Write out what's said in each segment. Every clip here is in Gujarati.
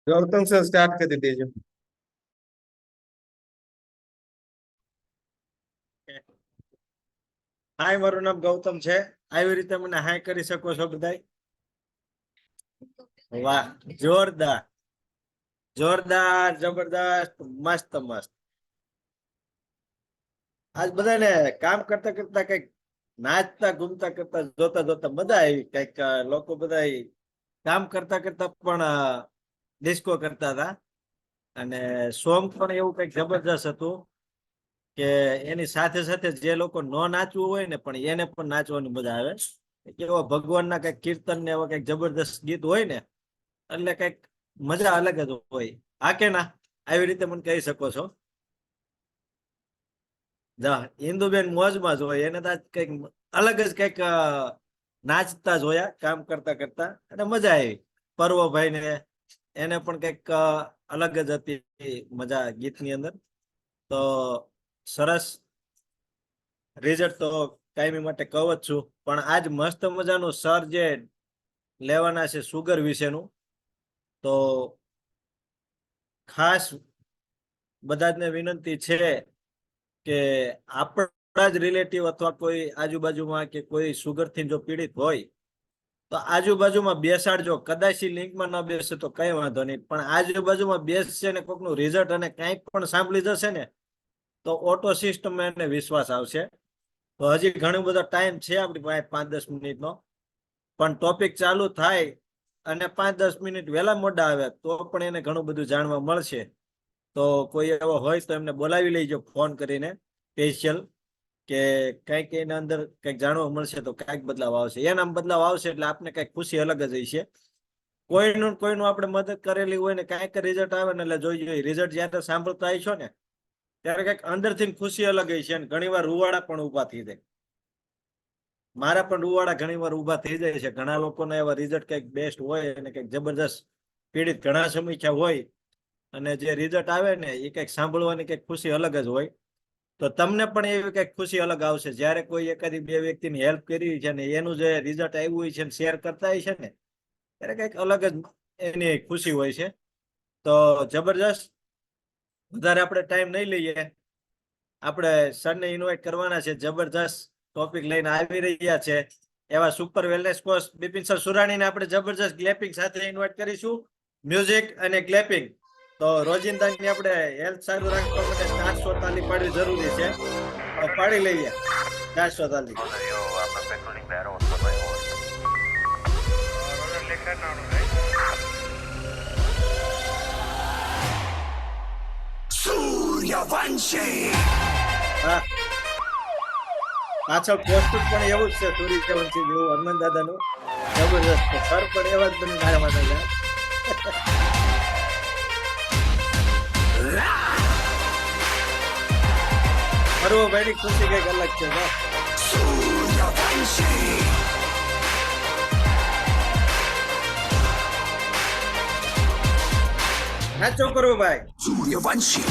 ગૌતમ સર સ્ટાર્ટ કરી દેજો. હાય, મારું નામ ગૌતમ છે. આવી રીતે મને હાય કરી શકો છો બધાય? વાહ, જોરદાર જોરદાર, જબરદસ્ત, મસ્ત મસ્ત. આજ બધાને કામ કરતા કરતા કઈક નાચતા ઘૂમતા કરતા જોતા જોતા મજા આવી. કઈક લોકો બધા કામ કરતા કરતા પણ ડિસ્કો કરતા હતા. અને સોંગ પણ એવું કઈક જબરદસ્ત હતું કે એની સાથે સાથે જે લોકો ન નાચવું હોય ને પણ એને પણ નાચવાની મજા આવે. એવા ભગવાનના કઈક કીર્તન ને એવા કઈક જબરદસ્ત ગીત હોય ને એટલે કઈક મજા અલગ જ હોય. હા કે ના? આવી રીતે મને કહી શકો છો. ઇન્દુબેન મોજમાં જ હોય, એને તો કઈક અલગ જ કઈક નાચતા જોયા કામ કરતા કરતા અને મજા આવી. પર્વભાઈ ને એને પણ કઈક અલગ જ હતી મજા ગીતની અંદર. તો સરસ રિઝલ્ટ તો કાયમી માટે કહું જ છું. પણ આજ મસ્ત મજાનું સર જે લેવાના છે સુગર વિશેનું, તો ખાસ બધાને વિનંતી છે કે આપણા જ રિલેટિવ અથવા કોઈ આજુબાજુમાં કે કોઈ સુગર થી જો પીડિત હોય તો આજુબાજુમાં બેસાડજો. કદાચ લિંકમાં ન બેસે તો કઈ વાંધો નહીં, પણ આજુબાજુમાં બેસશે ને કોઈકનું રિઝલ્ટ અને કંઈક પણ સાંભળી જશે ને તો ઓટો સિસ્ટમ એને વિશ્વાસ આવશે. તો હજી ઘણો બધો ટાઈમ છે આપણી પાસે, 5-10 મિનિટનો. પણ ટોપિક ચાલુ થાય અને 5-10 મિનિટ વહેલા મોડા આવે તો પણ એને ઘણું બધું જાણવા મળશે. તો કોઈ એવો હોય તો એમને બોલાવી લેજો ફોન કરીને સ્પેશિયલ, કે કઈક એના અંદર કઈક જાણવા મળશે તો કઈક બદલાવ આવશે. એનામ બદલાવ આવશે એટલે આપને કઈક ખુશી અલગ જ હશે. કોઈનું આપણે મદદ કરેલી હોય ને કઈક રિઝલ્ટ આવે ને એટલે જોઈ રિઝલ્ટ જયારે સાંભળતા આવીશો ને ત્યારે કઈક અંદરથી ખુશી અલગ હશે. અને ઘણી વાર રૂવાડા પણ ઉભા થઈ જાય. મારા પણ રૂવાડા ઘણી વાર ઉભા થઈ જાય છે. ઘણા લોકોને એવા રિઝલ્ટ કઈક બેસ્ટ હોય અને કઈક જબરદસ્ત પીડિત ઘણા સમસ્યા હોય અને જે રિઝલ્ટ આવે ને એ કઈક સાંભળવાની કઈક ખુશી અલગ જ હોય. તો તમને પણ એવી કઈક ખુશી અલગ આવશે જયારે કોઈ એકાદી બે વ્યક્તિની હેલ્પ કરી છે ને એનું જે રિઝલ્ટ આવ્યું હોય છે શેર કરતા હોય છે ને ત્યારે કઈક અલગ જ એની ખુશી હોય છે. તો જબરજસ્ત, વધારે આપણે ટાઈમ નહીં લઈએ. આપણે સરને ઇન્વાઇટ કરવાના છે. જબરજસ્ત ટોપિક લઈને આવી રહ્યા છે એવા super wellness coach Bipin sir સુરાણીને આપણે જબરજસ્ત ગ્લેપિંગ સાથે ઇન્વાઇટ કરીશું. મ્યુઝિક અને ગ્લેપિંગ. તો રોજિંદાની આપણે હેલ્થ સારું રાખવા માટે 400 તાલી પાડવી જરૂરી છે. તો પાડી લઈએ 400 તાલી. હા, પાછળ પોસ્ટર પણ એવું જ છે સૂર્યવંશી જેવું હનુમાન દાદાનું. જબરદસ્ત. સર પણ એવા જ બની મારા માટે. પર્વભાઈની ખુશી કઈક અલગ છે. નાચો પર્વભાઈ. સૂર્યવંશી.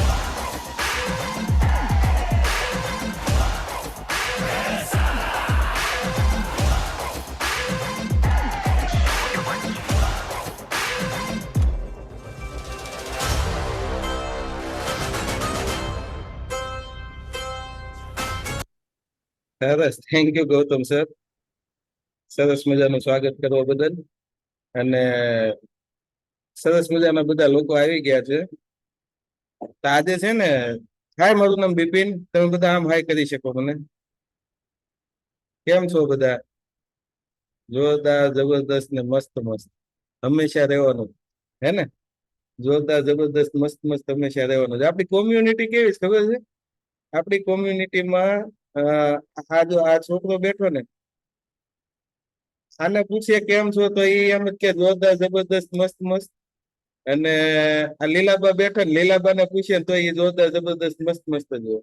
સરસ, થેન્ક યુ ગૌતમ સર, સરસ મજાનું સ્વાગત કરવા બદલ. અને સરસ મજાના બધા લોકો આવી ગયા છે. તો આજે છે ને, હાય, મારું નામ બિપિન. તમે બધા આમ હાય કરી શકો મને? કેમ છો બધા? જોરદાર, જબરદસ્ત ને મસ્ત મસ્ત હંમેશા રહેવાનું, હે ને? જોરદાર, જબરદસ્ત, મસ્ત મસ્ત હંમેશા રહેવાનું. આપણી કોમ્યુનિટી કેવી છે ખબર છે? આપણી કોમ્યુનિટીમાં આ છોકરો બેઠો ને, આને પૂછીએ કેમ છો તો એ એમ જ કે જોરદાર, જબરદસ્ત, મસ્ત મસ્ત. અને આ લીલાબા બેઠા ને, લીલાબા ને પૂછીએ તો એ જોરદાર, જબરદસ્ત, મસ્ત મસ્ત જ હોય.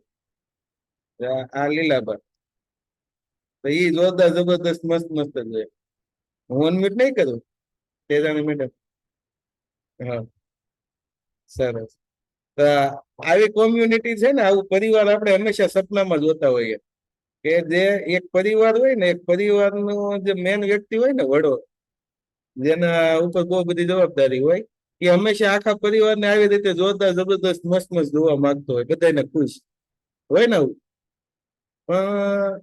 આ લીલાબા તો એ જોરદાર, જબરદસ્ત, મસ્ત મસ્ત જ હોય. હું અનમ્યુટ નહીં કરું તેજાણી મેડમ? હા, સરસ. આવી કોમ્યુનિટી છે ને, આવું પરિવાર આપણે હંમેશા સપનામાં જોતા હોઈએ કે જે એક પરિવાર હોય ને, એક પરિવારનો જે મેન વ્યક્તિ હોય ને, વડો, જેના ઉપર બહુ બધી જવાબદારી હોય, એ હંમેશા આખા પરિવારને આવી રીતે જોરદાર જબરદસ્ત મસ્ત મસ્ત જોવા માંગતો હોય, બધાને ખુશ હોય ને આવું. પણ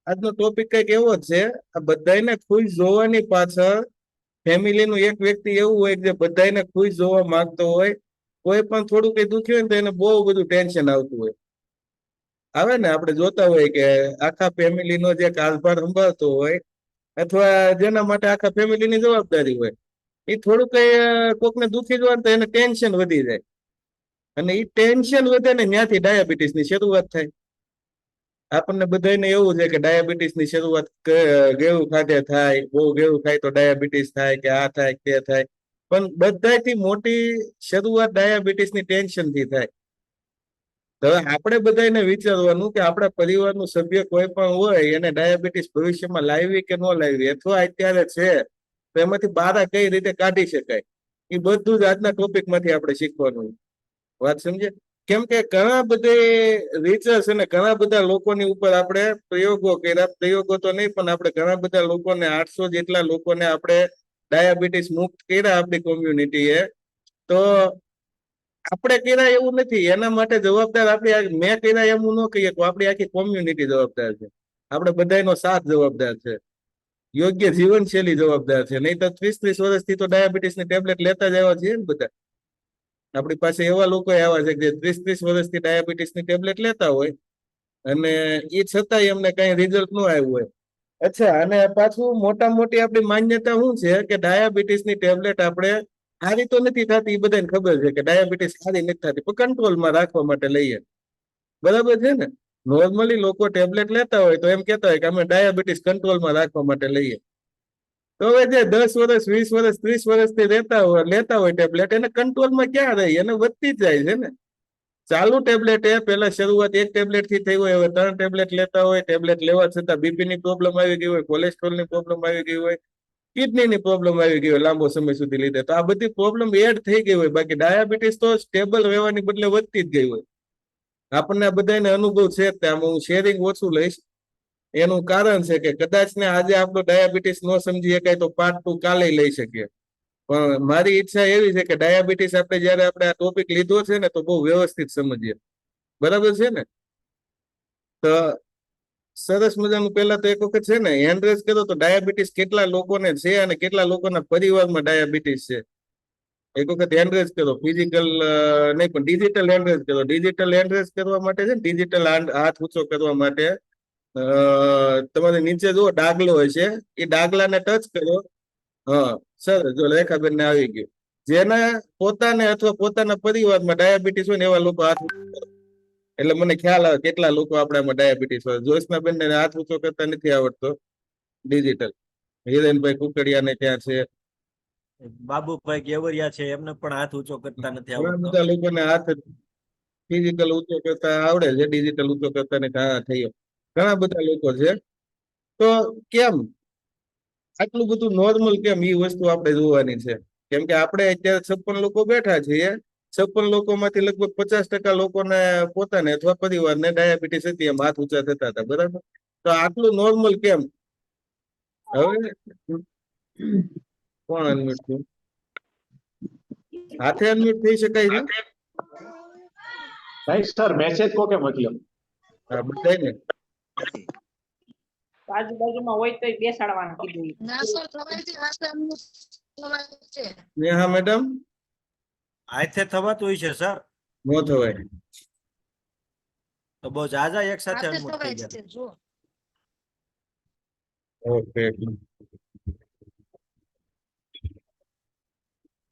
આજનો ટોપિક કઈક એવો જ છે, આ બધાને ખુશ જોવાની પાછળ ફેમિલીનું એક વ્યક્તિ એવું હોય કે જે બધાને ખુશ જોવા માંગતો હોય. કોઈ પણ થોડું કઈ દુખ્યું હોય ને તો એને બહુ બધું ટેન્શન આવતું હોય. આવે ને, આપણે જોતા હોય કે આખા ફેમિલીનો જે કારભાર સંભાળતો હોય અથવા જેના માટે આખા ફેમિલીની જવાબદારી હોય, એ થોડું કઈ કોકને દુખી જ હોય ને તો એને ટેન્શન વધી જાય. અને એ ટેન્શન વધે ને ત્યાંથી ડાયાબિટીસની શરૂઆત થાય. આપણને બધાને એવું છે કે ડાયાબિટીસની શરૂઆત ગેવું ખાતે થાય, બહુ ગેવું ખાય તો ડાયાબિટીસ થાય, કે આ થાય તે થાય. પણ બધાથી મોટી શરૂઆત ડાયાબિટીસની ટેન્શનથી થાય. તો હવે આપણે બધાને વિચારવાનું કે આપણા પરિવારનું સભ્ય કોઈ પણ હોય એને ડાયાબિટીસ ભવિષ્યમાં લાવવી કે ન લાવવી, અથવા અત્યારે છે તો એમાંથી બહાર કઈ રીતે કાઢી શકાય, એ બધું જ આજના ટોપિકમાંથી આપણે શીખવાનું. વાત સમજે? કેમ કે ઘણા બધી રિસર્ચ અને ઘણા બધા લોકોની ઉપર આપણે પ્રયોગો કર્યા. પ્રયોગો તો નહીં, પણ આપણે ઘણા બધા લોકોને 800 જેટલા લોકોને આપણે ડાયાબિટીસ મુક્ત કર્યા આપણી કોમ્યુનિટીએ. તો આપણે કર્યા એવું નથી, એના માટે જવાબદાર આપણે મેં કર્યા એવું ન કહીએ તો આપણી આખી કોમ્યુનિટી જવાબદાર છે. આપણે બધાનો સાથ જવાબદાર છે, યોગ્ય જીવનશૈલી જવાબદાર છે. નહીં તો 30-30 વર્ષથી તો ડાયાબિટીસની ટેબ્લેટ લેતા જ આવ્યા છીએ ને બધા. આપણી પાસે એવા લોકો આવ્યા છે કે 30-30 વર્ષથી ડાયાબિટીસની ટેબ્લેટ લેતા હોય અને એ છતાંય એમને કઈ રિઝલ્ટ ન આવ્યું હોય. અચ્છા, અને પાછું મોટા મોટી આપણી માન્યતા શું છે કે ડાયાબિટીસની ટેબ્લેટ આપણે સારી તો નથી થતી, એ બધાને ખબર છે કે ડાયાબિટીસ સારી નથી થતી, પણ કંટ્રોલમાં રાખવા માટે લઈએ. બરાબર છે ને? નોર્મલી લોકો ટેબ્લેટ લેતા હોય તો એમ કહેતા હોય કે અમે ડાયાબિટીસ કંટ્રોલમાં રાખવા માટે લઈએ. તો હવે જે 10 વર્ષ, 20 વર્ષ, 30 વર્ષથી લેતા હોય ટેબ્લેટ, એને કંટ્રોલમાં ક્યાં રહી? એને વધતી જ જાય છે ને. ચાલુ ટેબ્લેટ એ પહેલા શરૂઆત એક ટેબ્લેટ થી થઈ હોય, હવે 3 ટેબ્લેટ લેતા હોય. ટેબ્લેટ લેવા છતાં બીપીની પ્રોબ્લેમ આવી ગઈ હોય, કોલેસ્ટ્રોલની પ્રોબ્લેમ આવી ગઈ હોય, કિડનીની પ્રોબ્લેમ આવી ગઈ હોય લાંબો સમય સુધી લીધે. તો આ બધી પ્રોબ્લેમ એડ થઈ ગઈ હોય. બાકી ડાયાબિટીસ તો સ્ટેબલ રહેવાની બદલે વધતી જ ગઈ હોય. આપણને આ બધાને અનુભવ છે જ. આમાં હું શેરિંગ ઓછું લઈશ. એનું કારણ છે કે કદાચ ને આજે આપણો ડાયાબિટીસ ન સમજી શકાય તો પાર્ટ 2 કાલે લઈ શકીએ. પણ મારી ઈચ્છા એવી છે કે ડાયાબિટીસ આપણે જયારે આપણે આ ટોપિક લીધો છે ને તો બહુ વ્યવસ્થિત સમજીએ. બરાબર છે ને? તો સરસ મજાનું પહેલા તો એક વખત છે ને હેન્ડ રેઝ કરો તો ડાયાબિટીસ કેટલા લોકોને છે અને કેટલા લોકોના પરિવારમાં ડાયાબિટીસ છે. એક વખત હેન્ડ રેઝ કરો. ફિઝિકલ નહીં, પણ ડિજિટલ હેન્ડ રેઝ કરો. ડિજિટલ હેન્ડ રેઝ કરવા માટે છે ને, ડિજિટલ હાથ ઊંચો કરવા માટે તમારે નીચે જુઓ ડાગલો હોય છે, એ ડાગલાને ટચ કરો. હા, સરસ. જો રેખાબેન ને આવી ગયું. જેના પોતાને અથવા પોતાના પરિવારમાં ડાયાબિટીસ હોય ને એવા લોકો હાથ ઊંચો કરો. એટલે મને ખ્યાલ આવે કેટલા લોકો આપણામાં ડાયાબિટીસ હોય. જોશનાબેન ને હાથ ઊંચો કરતા નથી આવડતો ડિજિટલ. હિરેનભાઈ કુકડિયા ને ત્યાં છે. બાબુભાઈ કેવરિયા છે, એમને પણ હાથ ઊંચો કરતા નથી ઘણા આવડતો. બધા લોકોને હાથ ફિઝિકલ ઊંચો કરતા આવડે છે, ડિજિટલ ઊંચો કરતા ને થયો. ઘણા બધા લોકો છે. તો કેમ આટલું બધું નોર્મલ કેમ? એ વસ્તુ આપણે જોવાની છે. કેમ કે આપણે અત્યારે 56 લોકો બેઠા છીએ. 56 લોકોમાંથી લગભગ 50% લોકોને પોતાને અથવા પરિવારને ડાયાબિટીસ હતી, એમ હાથ ઊંચા થતા હતા. બરાબર? તો આટલું નોર્મલ કેમ? હવે કોણ અનમ્યુટ થયું? હાથે અનમ્યુટ થઈ શકાય છે? नहीं सर मैसेज को के मतलब હા, બધાય ને. આજુબાજુમાં હોય તો બેસાડવાનું કીધું. નેહા મેડમ હાથે થવાતું હોય છે સર, નો થવાય. તો બહુ જાજા એક સાથે unmute થઈ ગયા. ઓકે.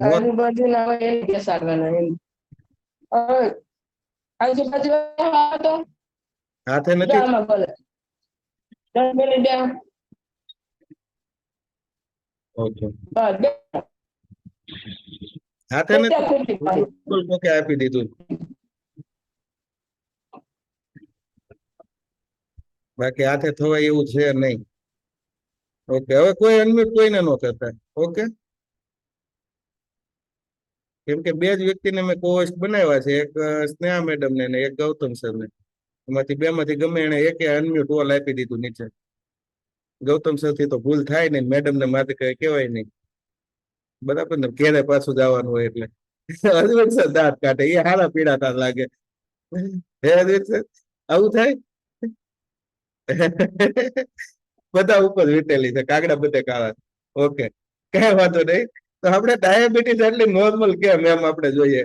આજુબાજુના હોય એને બેસાડવાના એમ. હવે આજુબાજુ વાળા તો હાથે નથી. જામાં બોલે. 10 મિનિટ બે. ઓકે. બસ બે. હાથે નથી. ફૂલ મોકે આપી દીધું. બાકી હાથે થવાય એવું છે નહીં. ઓકે, હવે કોઈ અનમ્યુટ કોઈને ન કરતા. ઓકે, કેમ કે બે જ વ્યક્તિને મેં કોહોસ્ટ બનાવ્યા છે, એક સ્નેહા મેડમ ને એક ગૌતમ સર ને. એમાંથી બે માંથી ગમે એને એકે અનમ્યુટ ઓલ આપી દીધું નીચે. ગૌતમ સર થી તો ભૂલ થાય નહીં, મેડમ ને માથે કઈ કહેવાય નહીં. બરાબર ને, ઘેરે પાછું જવાનું હોય એટલે અરવિંદ સર દાંત કાઢે, એ હારા પીડાતા લાગે. હે અરવિંદ સર, આવું થાય? બધા ઉપર વીટેલી છે, કાગડા બધે કાળા. ઓકે, કઈ વાંધો નહીં. તો આપણે ડાયાબિટીસ આટલી નોર્મલ કેમ એમ આપણે જોઈએ.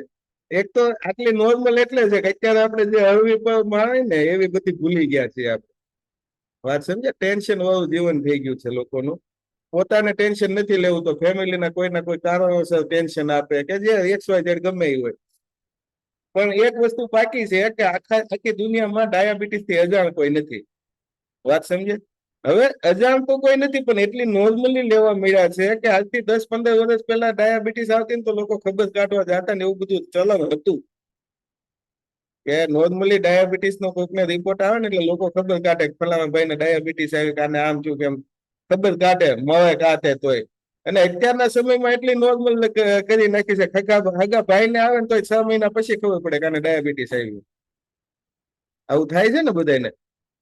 એક તો આટલી નોર્મલ એટલે છે કે અત્યારે આપણે જે હળવી માણે ને એવી બધી ભૂલી ગયા છીએ આપણે. વાત સમજે, ટેન્શન વાળું જીવન થઈ ગયું છે લોકોનું. પોતાને ટેન્શન નથી લેવું તો ફેમિલીના કોઈના કોઈ કારણોસર ટેન્શન આપે કે જે XYZ ગમે એ હોય. પણ એક વસ્તુ બાકી છે કે આખી દુનિયામાં ડાયાબિટીસ થી અજાણ કોઈ નથી. વાત સમજે. હવે અજાણ તો કોઈ નથી, પણ એટલી નોર્મલી લેવા મળ્યા છે કે આજથી 10-15 વર્ષ પહેલા ડાયાબિટીસ આવતી ને તો લોકો ખબર કાઢવા જતા ને એવું બધું ચલણ હતું. કે નોર્મલી ડાયાબિટીસ નો કોઈકને રિપોર્ટ આવે ને એટલે લોકો ખબર કાઢે કે ફલાણા ભાઈને ડાયાબિટીસ આવી, કાને આમ થયું, કેમ ખબર કાઢે, મળે કાઢે તોય. અને અત્યારના સમયમાં એટલી નોર્મલ કરી નાખી છે, હગા ભાઈને આવે ને તોય 6 મહિના પછી ખબર પડે કે આને ડાયાબિટીસ આવી. આવું થાય છે ને બધાને.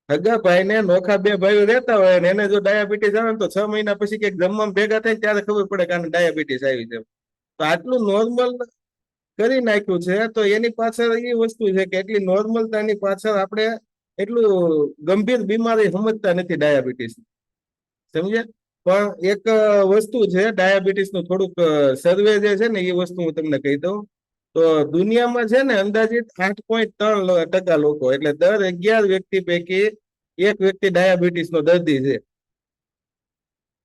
હગા ભાઈ ને નોખા બે ભાઈઓ રહેતા હોય ને એને જો ડાયાબિટીસ આવે ને તો 6 મહિના પછી કઈક જમવામાં ભેગા થાય ત્યારે ખબર પડે કે આને ડાયાબિટીસ આવી છે. તો આટલું નોર્મલ કરી નાખ્યું છે. તો એની પાછળ એ વસ્તુ છે કે એટલી નોર્મલતાની પાછળ આપણે એટલું ગંભીર બીમારી સમજતા નથી ડાયાબિટીસ. સમજે. પણ એક વસ્તુ છે ડાયાબિટીસ નું થોડુંક સર્વે જે છે ને એ વસ્તુ હું તમને કહી દઉં. તો દુનિયામાં છે ને અંદાજિત 8.3% લોકો, એટલે દર 11 વ્યક્તિ પૈકી એક વ્યક્તિ ડાયાબિટીસ નો દર્દી છે.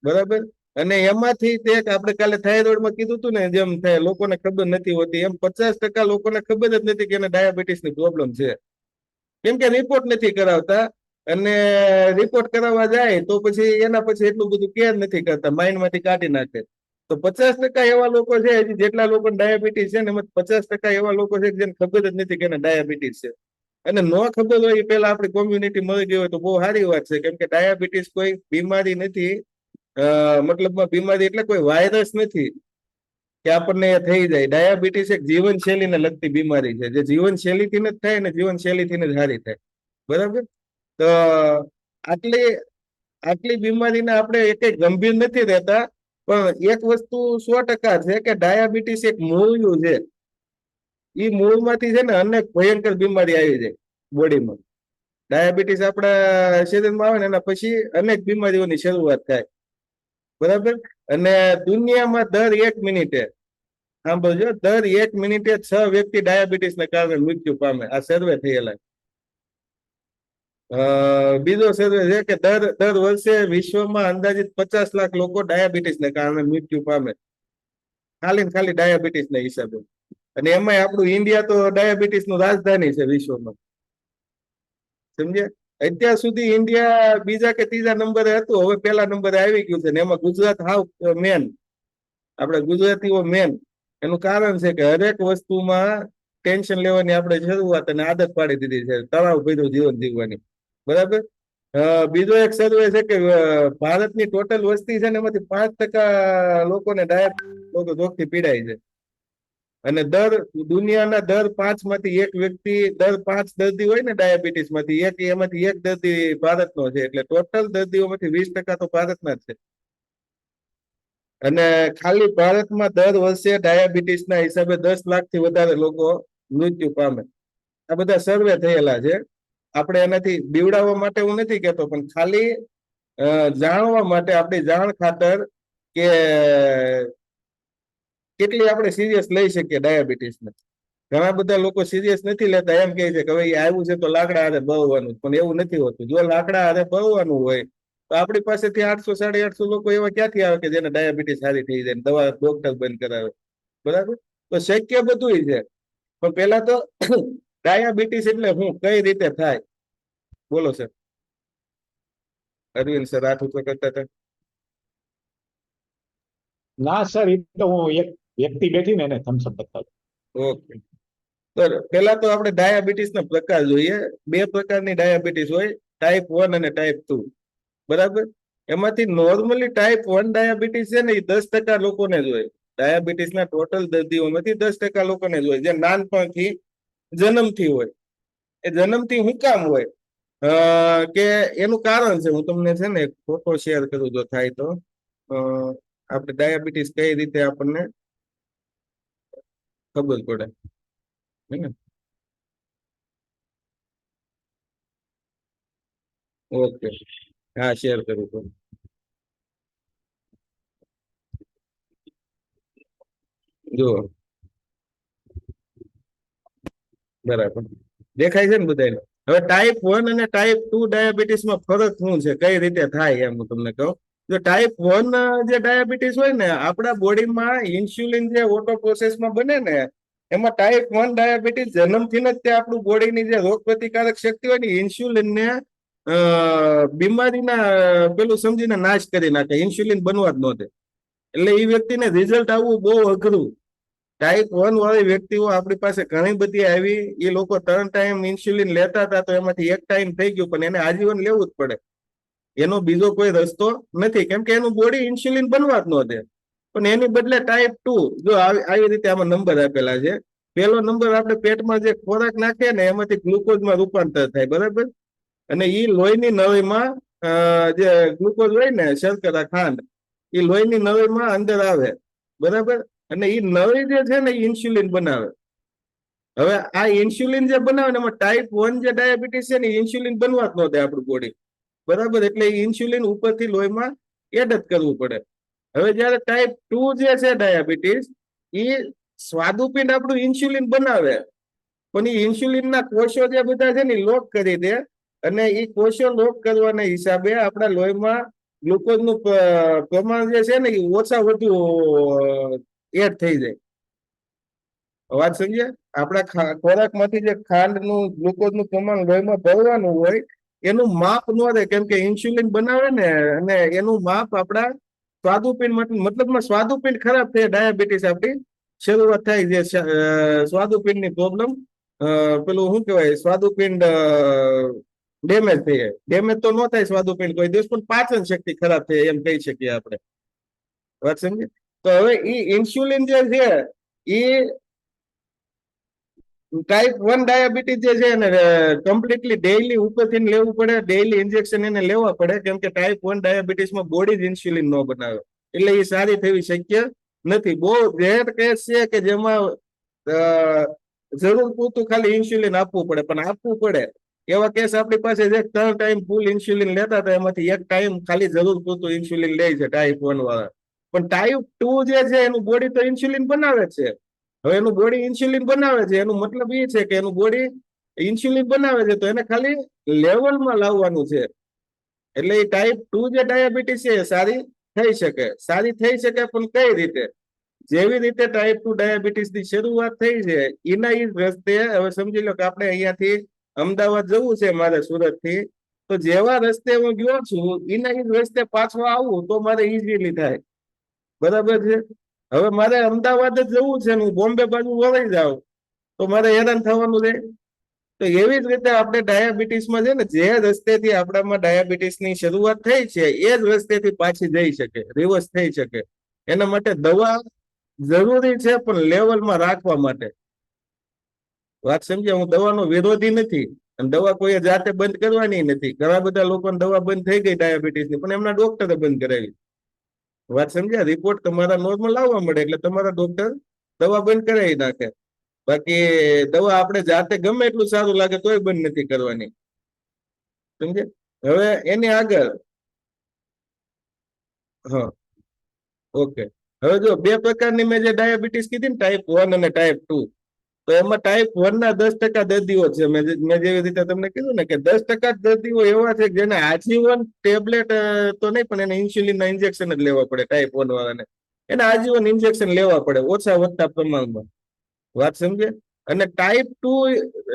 બરાબર. અને એમાંથી તે આપણે કાલે થાઇરોઇડમાં કીધું હતું ને, જેમ લોકોને ખબર નથી હોતી, એમ 50% લોકોને ખબર જ નથી કે એને ડાયાબિટીસની પ્રોબ્લેમ છે. કેમ કે રિપોર્ટ નથી કરાવતા. અને રિપોર્ટ કરાવવા જાય તો પછી એના પછી એટલું બધું કેર નથી કરતા, માઇન્ડમાંથી કાઢી નાખે. તો 50% એવા લોકો છે, જેટલા લોકો ડાયાબિટીસ છે ને એમાં 50% એવા લોકો છે જેને ખબર જ નથી કે એને ડાયાબિટીસ છે. અને ન ખબર હોય એ પેલા આપણી કોમ્યુનિટી મળી ગઈ હોય તો બહુ સારી વાત છે. કેમ કે ડાયાબિટીસ કોઈ બીમારી નથી, મતલબમાં બીમારી એટલે કોઈ વાયરસ નથી કે આપણને થઈ જાય. ડાયાબિટીસ એક જીવનશૈલીને લગતી બીમારી છે, જે જીવનશૈલીથી જ થાય ને જીવનશૈલીથી જ સારી થાય. બરાબર. તો આટલી બીમારીને આપણે એક ગંભીર નથી રહેતા. પણ એક વસ્તુ 100% છે કે ડાયાબિટીસ એક મૂળિયું છે. એ મૂળમાંથી છે ને અનેક ભયંકર બીમારી આવી જાય બોડીમાં. ડાયાબિટીસ આપણા શરીરમાં આવે ને એના પછી અનેક બીમારીઓની શરૂઆત થાય. બરાબર. અને દુનિયામાં દર 1 મિનિટે, સાંભળજો, દર 1 મિનિટે 6 વ્યક્તિ ડાયાબિટીસને કારણે મૃત્યુ પામે. આ સર્વે થયેલા. બીજો સર્વે છે કે દર વર્ષે વિશ્વમાં અંદાજિત 50 લાખ લોકો ડાયાબિટીસને કારણે મૃત્યુ પામે. ખાલી ડાયાબિટીસના હિસાબે. અને એમાંય આપણું ઇન્ડિયા તો ડાયાબિટીસનું રાજધાની છે વિશ્વમાં. સમજે. અત્યાર સુધી ઇન્ડિયા બીજા કે ત્રીજા નંબરે હતું, હવે પહેલા નંબરે આવી ગયું છે. ને એમાં ગુજરાત હાવ મેન. આપણે ગુજરાતીઓ મેન. એનું કારણ છે કે હરેક વસ્તુમાં ટેન્શન લેવાની આપણે શરૂઆત અને આદત પાડી દીધી છે, તણાવ ભર્યું જીવન જીવવાની. બરાબર. બીજો એક સર્વે છે કે ભારતની ટોટલ વસ્તી છે ને એમાંથી 5% લોકોને ડાયાબિટીસ રોગથી પીડાય છે. અને દુનિયાના દર 5 માંથી એક વ્યક્તિ, દર 5 દર્દી હોય ને ડાયાબિટીસ માંથી એમાંથી એક દર્દી ભારતનો છે. એટલે ટોટલ દર્દીઓમાંથી 20% તો ભારતના જ છે. અને ખાલી ભારતમાં દર વર્ષે ડાયાબિટીસના હિસાબે 10 લાખથી વધારે લોકો મૃત્યુ પામે. આ બધા સર્વે થયેલા છે. આપણે એનાથી બીવડાવવા માટે હું નથી કહેતો, પણ ખાલી જાણવા માટે, આપણી જાણ ખાતર કે કેટલી આપણે સિરિયસ લઈ શકીએ ડાયાબિટીસને. ઘણા બધા લોકો સિરિયસ નથી લેતા, એમ કહે છે કે ભાઈ આવ્યું છે તો લાકડા હારે બળવાનું. પણ એવું નથી હોતું. જો લાકડા હારે બળવાનું હોય તો આપણી પાસેથી 800-850 લોકો એવા ક્યાંથી આવે કે જેને ડાયાબિટીસ સારી થઈ જાય, દવા ડોક્ટર બંધ કરાવે. બરાબર. તો શક્ય બધું છે. પણ પેલા તો ડાયાબિટીસ એટલે હું, કઈ રીતે થાય, બોલો સર. અરવિંદ સર હાથ ઉપર કરતા હતા. ના સર, એ તો હું એક વ્યક્તિ બેઠી ને એને થમ્સઅપ બતાવું. ઓકે. તો પેલા તો આપણે ડાયાબિટીસના પ્રકાર જોઈએ. 2 પ્રકારની ડાયાબિટીસ હોય, ટાઈપ 1 અને ટાઈપ 2. બરાબર. એમાંથી નોર્મલી ટાઈપ 1 ડાયાબિટીસ છે ને એ 10% લોકોને જ હોય. ડાયાબિટીસના ટોટલ દર્દીઓમાંથી 10% લોકોને જ હોય, જે નાનપણથી જન્મથી હોય. એ જન્મથી શું કામ હોય કે એનું કારણ છે. હું તમને છે ને ફોટો શેર કરું જો થાય તો. આપણે ડાયાબિટીસ કઈ રીતે આપણને ખબર પડે હે ને? ઓકે, હા શેર કરું તો જુઓ બરાબર દેખાય છે ને બધાને. હવે ટાઈપ 1 અને ટાઈપ 2 ડાયાબિટીસમાં ફરક શું છે, કઈ રીતે થાય એમ હું તમને કહું. જો ટાઈપ 1 જે ડાયાબિટીસ હોય ને, આપણા બોડીમાં ઇન્સ્યુલિન જે ઓટો પ્રોસેસમાં બને ને, એમાં ટાઈપ 1 ડાયાબિટીસ જન્મથી જ તે આપણું બોડીની જે રોગ પ્રતિકારક શક્તિ હોય ને, ઇન્સ્યુલિનને બીમારીના પેલું સમજીને નાશ કરી નાખે, ઇન્સ્યુલિન બનવા જ ન દે. એટલે એ વ્યક્તિને રિઝલ્ટ આવવું બહુ અઘરું. ટાઈપ 1 વાળી વ્યક્તિઓ આપણી પાસે ઘણી બધી આવી, એ લોકો 3 ટાઈમ ઇન્સ્યુલિન લેતા હતા તો એમાંથી 1 ટાઈમ થઈ ગયું, પણ એને આજીવન લેવું જ પડે. એનો બીજો કોઈ રસ્તો નથી, કેમ કે એનું બોડી ઇન્સ્યુલિન બનવા જ ન દે. પણ એની બદલે ટાઈપ 2 જો આવી રીતે આમાં નંબર આપેલા છે. પહેલો નંબર આપણે પેટમાં જે ખોરાક નાખીએ ને, એમાંથી ગ્લુકોઝમાં રૂપાંતર થાય, બરાબર. અને એ લોહીની નળીમાં જે ગ્લુકોઝ હોય ને, શર્કરા ખાંડ, એ લોહીની નળીમાં અંદર આવે, બરાબર. અને એ નળી જે છે ને, એ ઇન્સ્યુલિન બનાવે. હવે આ ઇન્સ્યુલિન જે બનાવે ને, એમાં ટાઈપ 1 જે ડાયાબિટીસ છે ને, ઇન્સ્યુલિન બનવા જ ન દે આપણું બોડી, બરાબર. એટલે ઇન્સ્યુલિન ઉપરથી લોહીમાં એડ જ કરવું પડે. હવે જયારે ટાઈપ 2 જે છે ડાયાબિટીસ, એ સ્વાદુપિંડ આપણું ઇન્સ્યુલિન બનાવે, પણ એ ઇન્સ્યુલિનના કોષો જે બધા છે ને, લોક કરી દે. અને એ કોષો લોક કરવાના હિસાબે આપણા લોહીમાં ગ્લુકોઝનું પ્રમાણ જે છે ને, એ ઓછા વધુ એડ થઈ જાય. વાત સમજે? આપણા ખોરાકમાંથી જે ખાંડનું ગ્લુકોઝનું પ્રમાણ લોહીમાં ભરવાનું હોય, એનું માપ ન રહે, કેમ કે ઇન્સ્યુલિન બનાવે ને, અને એનું માપ આપણા સ્વાદુપિંડ મતલબમાં સ્વાદુપિંડ ખરાબ થાય, ડાયાબિટીસ આપણી શરૂઆત થાય છે. સ્વાદુપિંડની પ્રોબ્લેમ, પેલું શું કહેવાય, સ્વાદુપિંડ ડેમેજ થઈ જાય. ડેમેજ તો ન થાય સ્વાદુપિંડ કોઈ દિવસ, પણ પાચન શક્તિ ખરાબ થાય એમ કહી શકીએ આપણે. વાત સમજે? તો હવે એ ઇન્સ્યુલિન જે છે, એ ટાઈપ 1 ડાયાબિટીસ જે છે એને કમ્પ્લીટલી ડેઈલી ઉપરથી લેવું પડે, ડેઈલી ઇન્જેક્શન એને લેવા પડે, કેમ કે ટાઈપ 1 ડાયાબિટીસમાં બોડી જ ઇન્સ્યુલિન ન બનાવે, એટલે એ સારી થવી શક્ય નથી. બહુ રેર કેસ છે કે જેમાં જરૂર પૂરતું ખાલી ઇન્સ્યુલિન આપવું પડે, પણ આપવું પડે. એવા કેસ આપણી પાસે જે 3 ટાઈમ ફૂલ ઇન્સ્યુલિન લેતા હતા, એમાંથી 1 ટાઈમ ખાલી જરૂર પૂરતું ઇન્સ્યુલિન લે છે ટાઈપ 1 વાળા. પણ ટાઈપ 2 જે છે, એનું બોડી તો ઇન્સ્યુલિન બનાવે છે. હવે એનું બોડી ઇન્સ્યુલિન બનાવે છે, એનું મતલબ એ છે કે એનું બોડી ઇન્સ્યુલિન બનાવે છે, તો એને ખાલી લેવલમાં લાવવાનું છે. એટલે એ ટાઈપ 2 જે ડાયાબિટીસ છે, એ સારી થઈ શકે. સારી થઈ શકે, પણ કઈ રીતે? જેવી રીતે ટાઈપ 2 ડાયાબિટીસ ની શરૂઆત થઈ છે, એના એ રસ્તે હવે સમજી લો કે આપણે અહીંયાથી અમદાવાદ જવું છે મારે સુરત થી, તો જેવા રસ્તે હું ગયો છું, એના એ રસ્તે પાછો આવું તો મારે ઈઝીલી થાય, બરાબર છે. હવે મારે અમદાવાદ જ જવું છે ને, હું બોમ્બે બાજુ વળી જાઉં તો મારે હેરાન થવાનું રહે. તો એવી જ રીતે આપણે ડાયાબિટીસમાં છે ને, જે રસ્તેથી આપણામાં ડાયાબિટીસની શરૂઆત થઈ છે, એ જ રસ્તેથી પાછી જઈ શકે, રિવર્સ થઈ શકે. એના માટે દવા જરૂરી છે, પણ લેવલમાં રાખવા માટે. વાત સમજ્યા? હું દવાનો વિરોધી નથી, અને દવા કોઈએ જાતે બંધ કરવાની નથી. ઘણા બધા લોકોને દવા બંધ થઈ ગઈ ડાયાબિટીસની, પણ એમના ડોક્ટરે બંધ કરાવી. વાત સમજ્યા? રિપોર્ટ તમારા નોર્મલ આવવા મળે એટલે તમારા ડોક્ટર દવા બંધ કરાવી નાખે. બાકી દવા આપણે જાતે ગમે એટલું સારું લાગે તોય બંધ નથી કરવાની, સમજે? હવે એની આગળ, હા ઓકે. હવે જો 2 પ્રકારની મેં જે ડાયાબિટીસ કીધી ને, ટાઈપ 1 અને ટાઈપ 2, તો એમાં ટાઈપ 1 ના 10% દર્દીઓ છે. મેં જેવી રીતે તમને કીધું ને કે 10% દર્દીઓ એવા છે જેને આજીવન ટેબ્લેટ તો નહીં, પણ એને ઇન્સ્યુલિનના ઇન્જેક્શન જ લેવા પડે. ટાઈપ 1 વાળાને એને આજીવન ઇન્જેક્શન લેવા પડે, ઓછા વધતા પ્રમાણમાં. વાત સમજે? અને ટાઈપ 2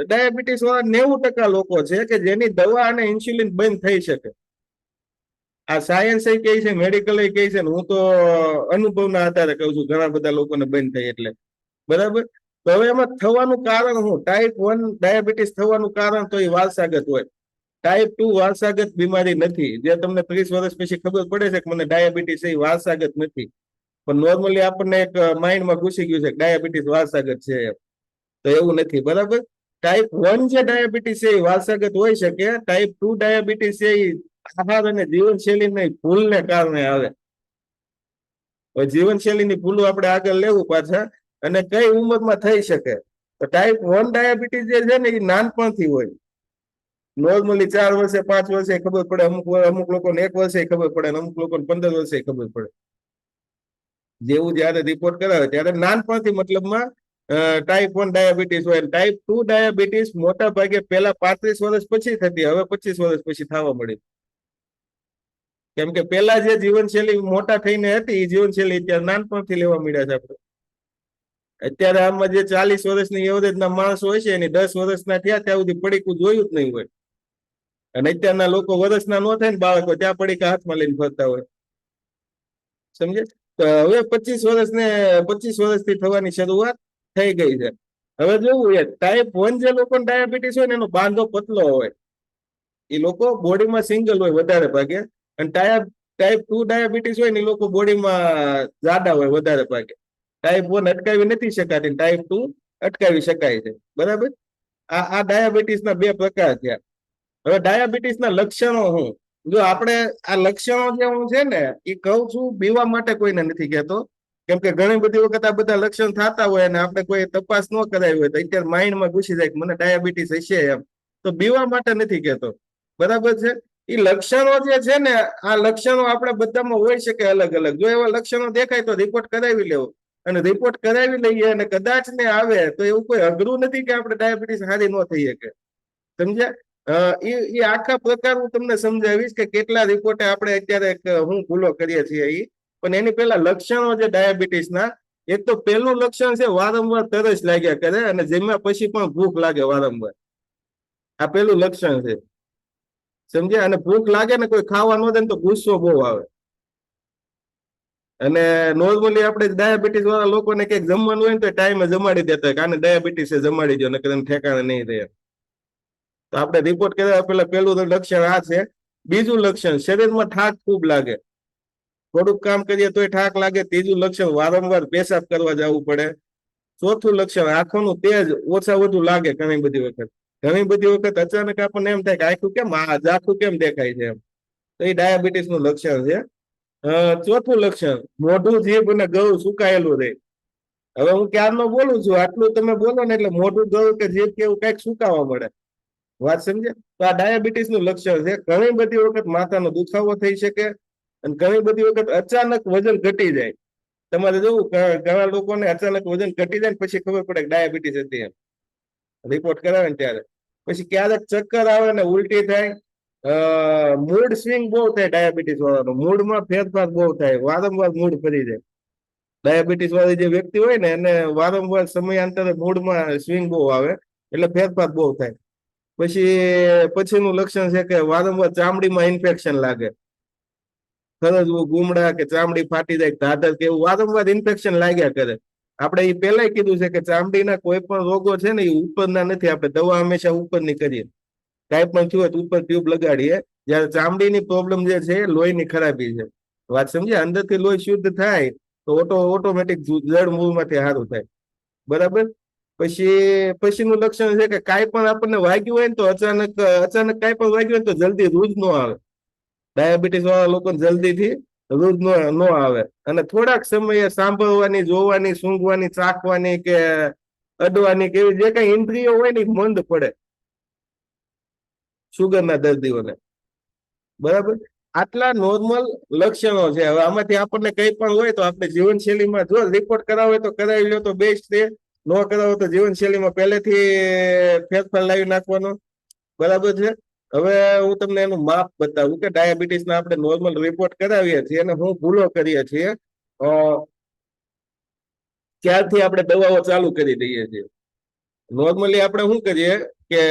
ડાયાબિટીસ વાળા 90% લોકો છે કે જેની દવા અને ઇન્સ્યુલિન બંધ થઈ શકે. આ સાયન્સ એ કહે છે, મેડિકલ એ કહે છે, ને હું તો અનુભવના આધારે કહું છું, ઘણા બધા લોકોને બંધ થઈ એટલે, બરાબર. તો હવે એમાં થવાનું કારણ શું? ટાઈપ 1 ડાયાબિટીસ થવાનું કારણ તો એ વારસાગત હોય. ટાઈપ 2 વારસાગત બીમારી નથી. જે તમને 30 વર્ષ પછી ખબર પડે છે કે મને ડાયાબિટીસ એ વારસાગત નથી, પણ નોર્મલી આપણને એક માઇન્ડમાં ઘૂસી ગયું છે કે ડાયાબિટીસ વારસાગત છે, તો એવું નથી, બરાબર. ટાઈપ 1 જે ડાયાબિટીસ છે એ વારસાગત હોઈ શકે. ટાઈપ 2 ડાયાબિટીસ છે એ આહાર અને જીવનશૈલીની ભૂલને કારણે આવે. હવે જીવનશૈલીની ભૂલો આપણે આગળ લેવું પાછા, અને કઈ ઉંમરમાં થઈ શકે. તો ટાઈપ 1 ડાયાબિટીસ જે છે ને એ નાનપણથી હોય. નોર્મલી 4 વર્ષે 5 વર્ષે ખબર પડે, અમુક લોકોને 1 વર્ષે ખબર પડે, અને અમુક લોકોને 15 વર્ષે ખબર પડે. જેવું જયારે રિપોર્ટ કરાવે ત્યારે નાનપણથી મતલબમાં ટાઈપ 1 ડાયાબિટીસ હોય. ટાઈપ 2 ડાયાબિટીસ મોટા ભાગે પહેલા 35 વર્ષ પછી થતી, હવે 25 વર્ષ પછી થવા મળી. કેમ કે પેલા જે જીવનશૈલી મોટા થઈને હતી એ જીવનશૈલી અત્યારે નાનપણથી લેવા મળ્યા છે આપણે. અત્યારે આમાં જે 40 વર્ષની એવરેજના માણસો હોય છે એની 10 વર્ષના થયા ત્યાં સુધી પડીકું જોયું જ નહીં હોય. અને અત્યારના લોકો વર્ષના ન થાય ને બાળકો ત્યાં પડીકા હાથમાં લઈને ફરતા હોય. સમજે? તો હવે 25 વર્ષથી થવાની શરૂઆત થઈ ગઈ છે. હવે જોવું એ ટાઈપ 1 જે લોકોને ડાયાબિટીસ હોય ને એનો બાંધો પતલો હોય. એ લોકો બોડીમાં સિંગલ હોય વધારે ભાગે, અને ટાઈપ 2 ડાયાબિટીસ હોય ને એ લોકો બોડીમાં જાડા હોય વધારે ભાગે. ટાઈપ 1 અટકાવી નથી શકાતી, ટાઈપ 2 અટકાવી શકાય છે. બરાબર? આ ડાયાબિટીસના 2 પ્રકાર થયા. હવે ડાયાબિટીસના લક્ષણો શું? જો આપણે આ લક્ષણો જે હું છે ને એ કહું છું બીવા માટે કોઈને નથી કહેતો, કેમ કે ઘણી બધી વખત આ બધા લક્ષણ થતા હોય અને આપણે કોઈ તપાસ ન કરાવી હોય તો અત્યારે માઇન્ડમાં ઘૂસી જાય કે મને ડાયાબિટીસ હશે એમ. તો બીવા માટે નથી કહેતો. બરાબર છે? એ લક્ષણો જે છે ને આ લક્ષણો આપણે બધામાં હોઈ શકે અલગ અલગ. જો એવા લક્ષણો દેખાય તો રિપોર્ટ કરાવી લેવો, અને રિપોર્ટ કરાવી લઈએ અને કદાચ ને આવે તો એવું કોઈ અઘરું નથી કે આપણે ડાયાબિટીસ હારી ન થઈ શકે. સમજ્યા? એ આખા પ્રકાર હું તમને સમજાવીશ કે કેટલા રિપોર્ટે આપણે અત્યારે હું ભૂલો કરીએ છીએ એ. પણ એની પહેલા લક્ષણો જે ડાયાબિટીસના, એક તો પહેલું લક્ષણ છે વારંવાર તરસ લાગ્યા કરે અને જેમાં પછી પણ ભૂખ લાગે વારંવાર. આ પહેલું લક્ષણ છે. સમજ્યા? અને ભૂખ લાગે ને કોઈ ખાવા ન દે ને તો ગુસ્સો બહુ આવે. અને નોર્મલી આપણે ડાયાબિટીસ વાળા લોકોને કંઈક જમવાનું હોય ને તો ટાઈમે જમાડી દેતા હોય કે આને ડાયાબિટીસ જમાડી દો, નકર એને ઠેકાણે નહીં રહે. તો આપણે રિપોર્ટ કર્યા પહેલા પહેલું લક્ષણ આ છે. બીજું લક્ષણ, શરીરમાં થાક ખૂબ લાગે. થોડુંક કામ કરીએ તોય થાક લાગે. ત્રીજું લક્ષણ, વારંવાર પેશાબ કરવા જવું પડે. ચોથું લક્ષણ, આંખોનું તેજ ઓછા વધુ લાગે ઘણી બધી વખત. ઘણી બધી વખત અચાનક આપણને એમ થાય કે આખું કેમ ઝાખું કેમ દેખાય છે એમ. તો એ ડાયાબિટીસ નું લક્ષણ છે. ચોથું લક્ષણ, મોઢું, જીભ અને ગળું સુકાયેલું રહે. હવે હું ક્યારનો બોલું છું, આટલું તમે બોલો ને એટલે મોઢું, ગળું કે જીભ કે એવું કઈક સુકાવા મળે. વાત સમજે? તો આ ડાયાબિટીસ નું લક્ષણ છે. ઘણી બધી વખત માથાનો દુખાવો થઈ શકે, અને ઘણી બધી વખત અચાનક વજન ઘટી જાય. તમારે જોવું ઘણા લોકોને અચાનક વજન ઘટી જાય ને પછી ખબર પડે કે ડાયાબિટીસ હતી એમ, રિપોર્ટ કરાવે ને ત્યારે. પછી ક્યારેક ચક્કર આવે ને ઉલટી થાય. મૂડ સ્વિંગ બહુ થાય ડાયાબિટીસ વાળાનો. મૂડમાં ફેરફાર બહુ થાય, વારંવાર મૂડ ફરી જાય. ડાયાબિટીસ વાળી જે વ્યક્તિ હોય ને એને વારંવાર સમયાંતરે મૂડમાં સ્વિંગ બહુ આવે, એટલે ફેરફાર બહુ થાય. પછીનું લક્ષણ છે કે વારંવાર ચામડીમાં ઇન્ફેક્શન લાગે. ખરજવું, ગુમડા કે ચામડી ફાટી જાય, ધાધર કે એવું વારંવાર ઇન્ફેક્શન લાગ્યા કરે. આપણે એ પહેલા કીધું છે કે ચામડીના કોઈ પણ રોગો છે ને એ ઉપરના નથી. આપણે દવા હંમેશા ઉપરની કરીએ. કાંઈ પણ થયું હોય તો ઉપર ટ્યુબ લગાડીએ. જયારે ચામડીની પ્રોબ્લેમ જે છે એ લોહીની ખરાબી છે. વાત સમજે? અંદરથી લોહી શુદ્ધ થાય તો ઓટોમેટિક જળ મૂળમાંથી સારું થાય. બરાબર? પછીનું લક્ષણ છે કે કાંઈ પણ આપણને વાગ્યું હોય ને તો અચાનક કાંઈ પણ વાગ્યું હોય ને તો જલ્દી રૂજ ન આવે. ડાયાબિટીસ વાળા લોકોને જલ્દીથી રૂજ ન આવે. અને થોડાક સમયે સાંભળવાની, જોવાની, સૂંઘવાની, ચાખવાની કે અડવાની કે એવી જે કઈ ઇન્દ્રિયો હોય ને એ મંદ પડે શુગરના દર્દીઓને. બરાબર? આટલા નોર્મલ લક્ષણો છે. હવે આમાંથી આપણને કઈ પણ હોય તો આપણે જીવનશૈલીમાં જો રિપોર્ટ કરાવો તો કરાવી લો તો બેસ્ટ છે. ન કરાવો તો જીવનશૈલીમાં પહેલેથી ફેરફાર લાવી નાખવાનો. બરાબર છે? હવે હું તમને એનું માપ બતાવું કે ડાયાબિટીસના આપણે નોર્મલ રિપોર્ટ કરાવીએ છીએ અને હું ભૂલો કરીએ છીએ, ક્યારથી આપણે દવાઓ ચાલુ કરી દઈએ છીએ. નોર્મલી આપણે શું કરીએ કે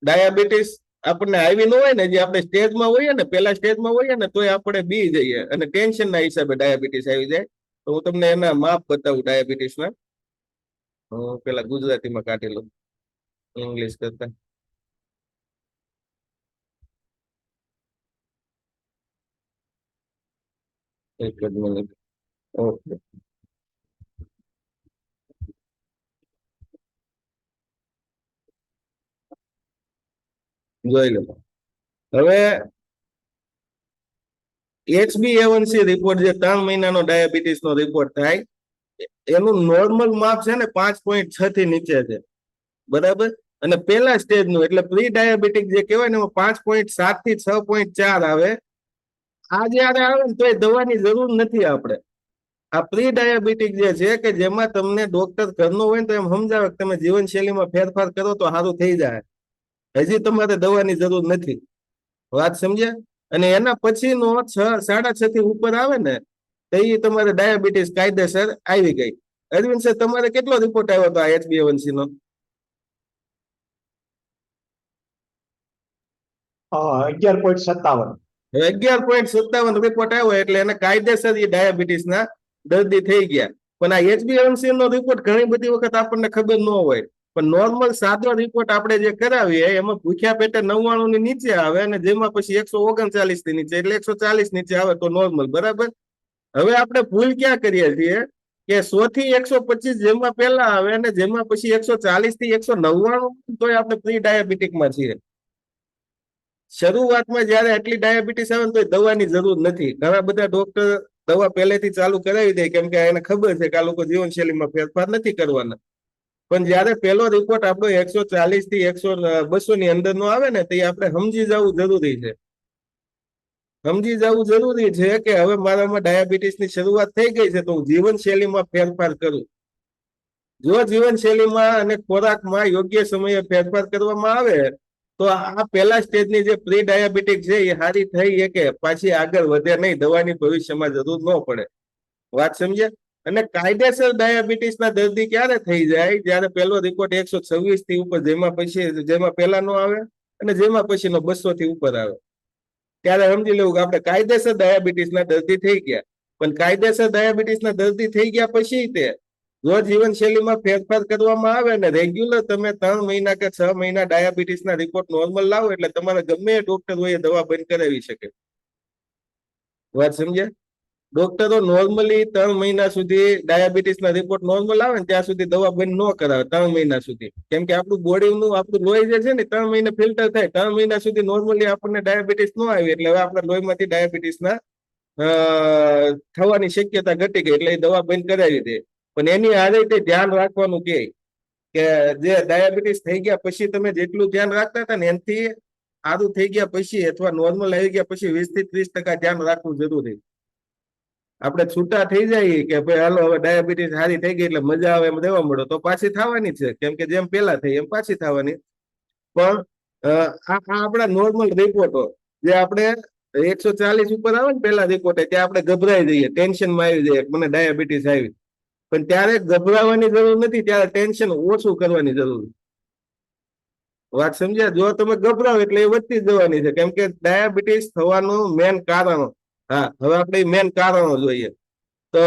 ડાયાબિટીસ આપણને આવી ન હોય ને, જે આપણે સ્ટેજમાં હોઈએ ને, પેલા સ્ટેજમાં હોઈએ ને તોય આપણે બી જઈએ અને ટેન્શનના હિસાબે ડાયાબિટીસ આવી જાય. તો હું તમને એના માપ બતાવું ડાયાબિટીસના. હું પેલા ગુજરાતીમાં કાઢી લઉં ઇંગ્લિશ કરતા. એક જ મિનિટ. ઓકે, જોઈ લો. હવે HbA1c રિપોર્ટ જે 3 મહિનાનો ડાયાબિટીસનો રિપોર્ટ થાય એનું નોર્મલ માપ છે ને 5.6 થી નીચે છે, બરાબર. અને પહેલા સ્ટેજનું એટલે પ્રી ડાયાબિટીક જે કહેવાય ને એમાં 5.7 થી 6.4 આવે. આ જયારે આવે ને તો એ દવાની જરૂર નથી આપણે. આ પ્રી ડાયાબિટીક જે છે કે જેમાં તમને ડોક્ટર ઘરનો હોય ને તો એમ સમજાવે કે તમે જીવનશૈલીમાં ફેરફાર કરો તો સારું થઈ જાય, હજી તમારે દવાની જરૂર નથી. વાત સમજ્યા? અને એના પછીનો 6.5 થી ઉપર આવે ને તો એ તમારે ડાયાબિટીસ કાયદેસર આવી ગઈ. અરવિંદ સર, તમારે કેટલો રિપોર્ટ આવ્યો હતો આ HbA1c નો? 11.57. 11.57 રિપોર્ટ આવ્યો એટલે એને કાયદેસર એ ડાયાબિટીસના દર્દી થઈ ગયા. પણ આ HbA1c નો રિપોર્ટ ઘણી બધી વખત આપણને ખબર ન હોય, પણ નોર્મલ સાદો રિપોર્ટ આપણે જે કરાવીએ એમાં ભૂખ્યા પેટે 99 ની નીચે આવે અને જેમાં પછી 139 ની નીચે એટલે 140 નીચે આવે તો નોર્મલ, બરાબર. હવે આપણે ભૂલ ક્યાં કરીએ છીએ કે 100 થી 125 જેમાં પહેલા આવે અને જેમાં પછી 140 થી 199 તોય આપણે પ્રી ડાયાબિટીકમાં છીએ. શરૂઆતમાં જયારે આટલી ડાયાબિટીસ આવે ને તો દવાની જરૂર નથી. ઘણા બધા ડોક્ટર દવા પહેલેથી ચાલુ કરાવી દે કેમ કે એને ખબર છે કે આ લોકો જીવનશૈલીમાં ફેરફાર નથી કરવાના. પણ જયારે પહેલો રિપોર્ટ આપણો 140 થી 200 ની અંદરનો આવે ને તો આપણે સમજી જવું જરૂરી છે. સમજી જવું જરૂરી છે કે હવે મારામાં ડાયાબિટીસની શરૂઆત થઈ ગઈ છે તો હું જીવનશૈલીમાં ફેરફાર કરું. જો જીવનશૈલીમાં અને ખોરાકમાં યોગ્ય સમયે ફેરફાર કરવામાં આવે તો આ પહેલા સ્ટેજની જે પ્રી ડાયાબિટીક છે એ સારી થઈ કે પાછી આગળ વધે નહીં, દવાની ભવિષ્યમાં જરૂર ન પડે. વાત સમજે? અને કાયદેસર ડાયાબિટીસના દર્દી ક્યારે થઈ જાય? જ્યારે પહેલો રિપોર્ટ 126 થી ઉપર જેમાં પહેલા નો આવે અને જેમાં પછીનો 200 થી ઉપર આવે, ત્યારે સમજી લેવું કે આપણે કાયદેસર ડાયાબિટીસના દર્દી થઈ ગયા. પણ કાયદેસર ડાયાબિટીસના દર્દી થઈ ગયા પછી તે જો જીવનશૈલીમાં ફેરફાર કરવામાં આવે ને રેગ્યુલર તમે 3 મહિના કે 6 મહિના ડાયાબિટીસના રિપોર્ટ નોર્મલ લાવો એટલે તમારે ગમે એ ડોક્ટર હોય એ દવા બંધ કરાવી શકે. વાત સમજ્યા? ડોક્ટરો નોર્મલી 3 મહિના સુધી ડાયાબિટીસના રિપોર્ટ નોર્મલ આવે ને ત્યાં સુધી દવા બંધ ન કરાવે 3 મહિના સુધી. કેમ કે આપણું બોડીનું આપણું લોહી જે છે ને 3 મહિને ફિલ્ટર થાય. 3 મહિના સુધી નોર્મલી આપણને ડાયાબિટીસ ન આવી એટલે હવે આપણા લોહીમાંથી ડાયાબિટીસના થવાની શક્યતા ઘટી ગઈ એટલે એ દવા બંધ કરાવી દે. પણ એની હારે તે ધ્યાન રાખવાનું કે જે ડાયાબિટીસ થઈ ગયા પછી તમે જેટલું ધ્યાન રાખતા હતા ને એનાથી સારું થઈ ગયા પછી અથવા નોર્મલ આવી ગયા પછી 20 થી 30% ધ્યાન રાખવું જરૂરી. આપણે છૂટા થઈ જઈએ કે ભાઈ હાલો હવે ડાયાબિટીસ સારી થઈ ગઈ એટલે મજા આવે એમ દેવા મળો તો પાછી થવાની છે, કેમ કે જેમ પેલા થઈ એમ પાછી થવાની. પણ આ આપણા નોર્મલ રિપોર્ટો જે આપણે 140 ઉપર આવે ને પેલા રિપોર્ટે ત્યાં આપણે ગભરાઈ જઈએ, ટેન્શનમાં આવી જઈએ મને ડાયાબિટીસ આવી. પણ ત્યારે ગભરાવાની જરૂર નથી, ત્યારે ટેન્શન ઓછું કરવાની જરૂર. વાત સમજ્યા? જો તમે ગભરાવો એટલે એ વધતી જવાની છે, કેમ કે ડાયાબિટીસ થવાનું મેન કારણો. હા, હવે આપણે મેન કારણો જોઈએ તો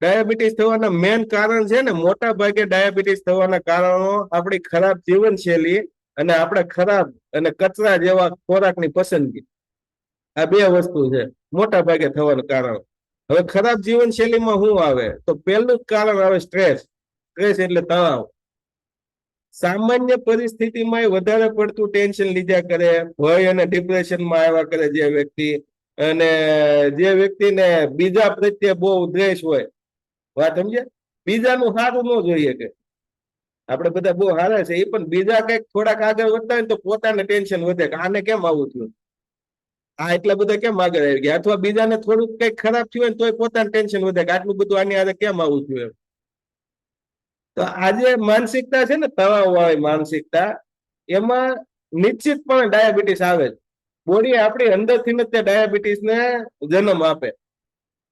ડાયાબિટીસ થવાના મેન કારણ છે ને મોટા ભાગે ડાયાબિટીસ થવાના કારણો આપણી ખરાબ જીવનશૈલી અને આપણે ખરાબ અને કચરા જેવા ખોરાકની પસંદગી. આ બે વસ્તુ છે મોટા ભાગે થવાનું કારણ. હવે ખરાબ જીવનશૈલીમાં શું આવે તો પહેલું જ કારણ આવે સ્ટ્રેસ. સ્ટ્રેસ એટલે તણાવ. સામાન્ય પરિસ્થિતિમાં વધારે પડતું ટેન્શન લીધા કરે, ભય અને ડિપ્રેશનમાં આવ્યા કરે જે વ્યક્તિ, અને જે વ્યક્તિને બીજા પ્રત્યે બહુ દ્વેષ હોય. વાત સમજે? બીજાનું સારું ન જોઈએ કે આપણે બધા બહુ સારા છે એ પણ બીજા કંઈક થોડાક આગળ વધતા હોય તો પોતાને ટેન્શન વધે કે આને કેમ આવું થયું, આ એટલા બધા કેમ આગળ આવી ગયા, અથવા બીજાને થોડુંક કંઈક ખરાબ થયું હોય તો પોતાને ટેન્શન વધે કે આટલું બધું આની હારે કેમ આવું થયું. તો આજે માનસિકતા છે ને તણાવ વાળી માનસિકતા, એમાં નિશ્ચિતપણે ડાયાબિટીસ આવે છે. બોડી આપણી અંદરથી જ તે ડાયાબિટીસને જન્મ આપે.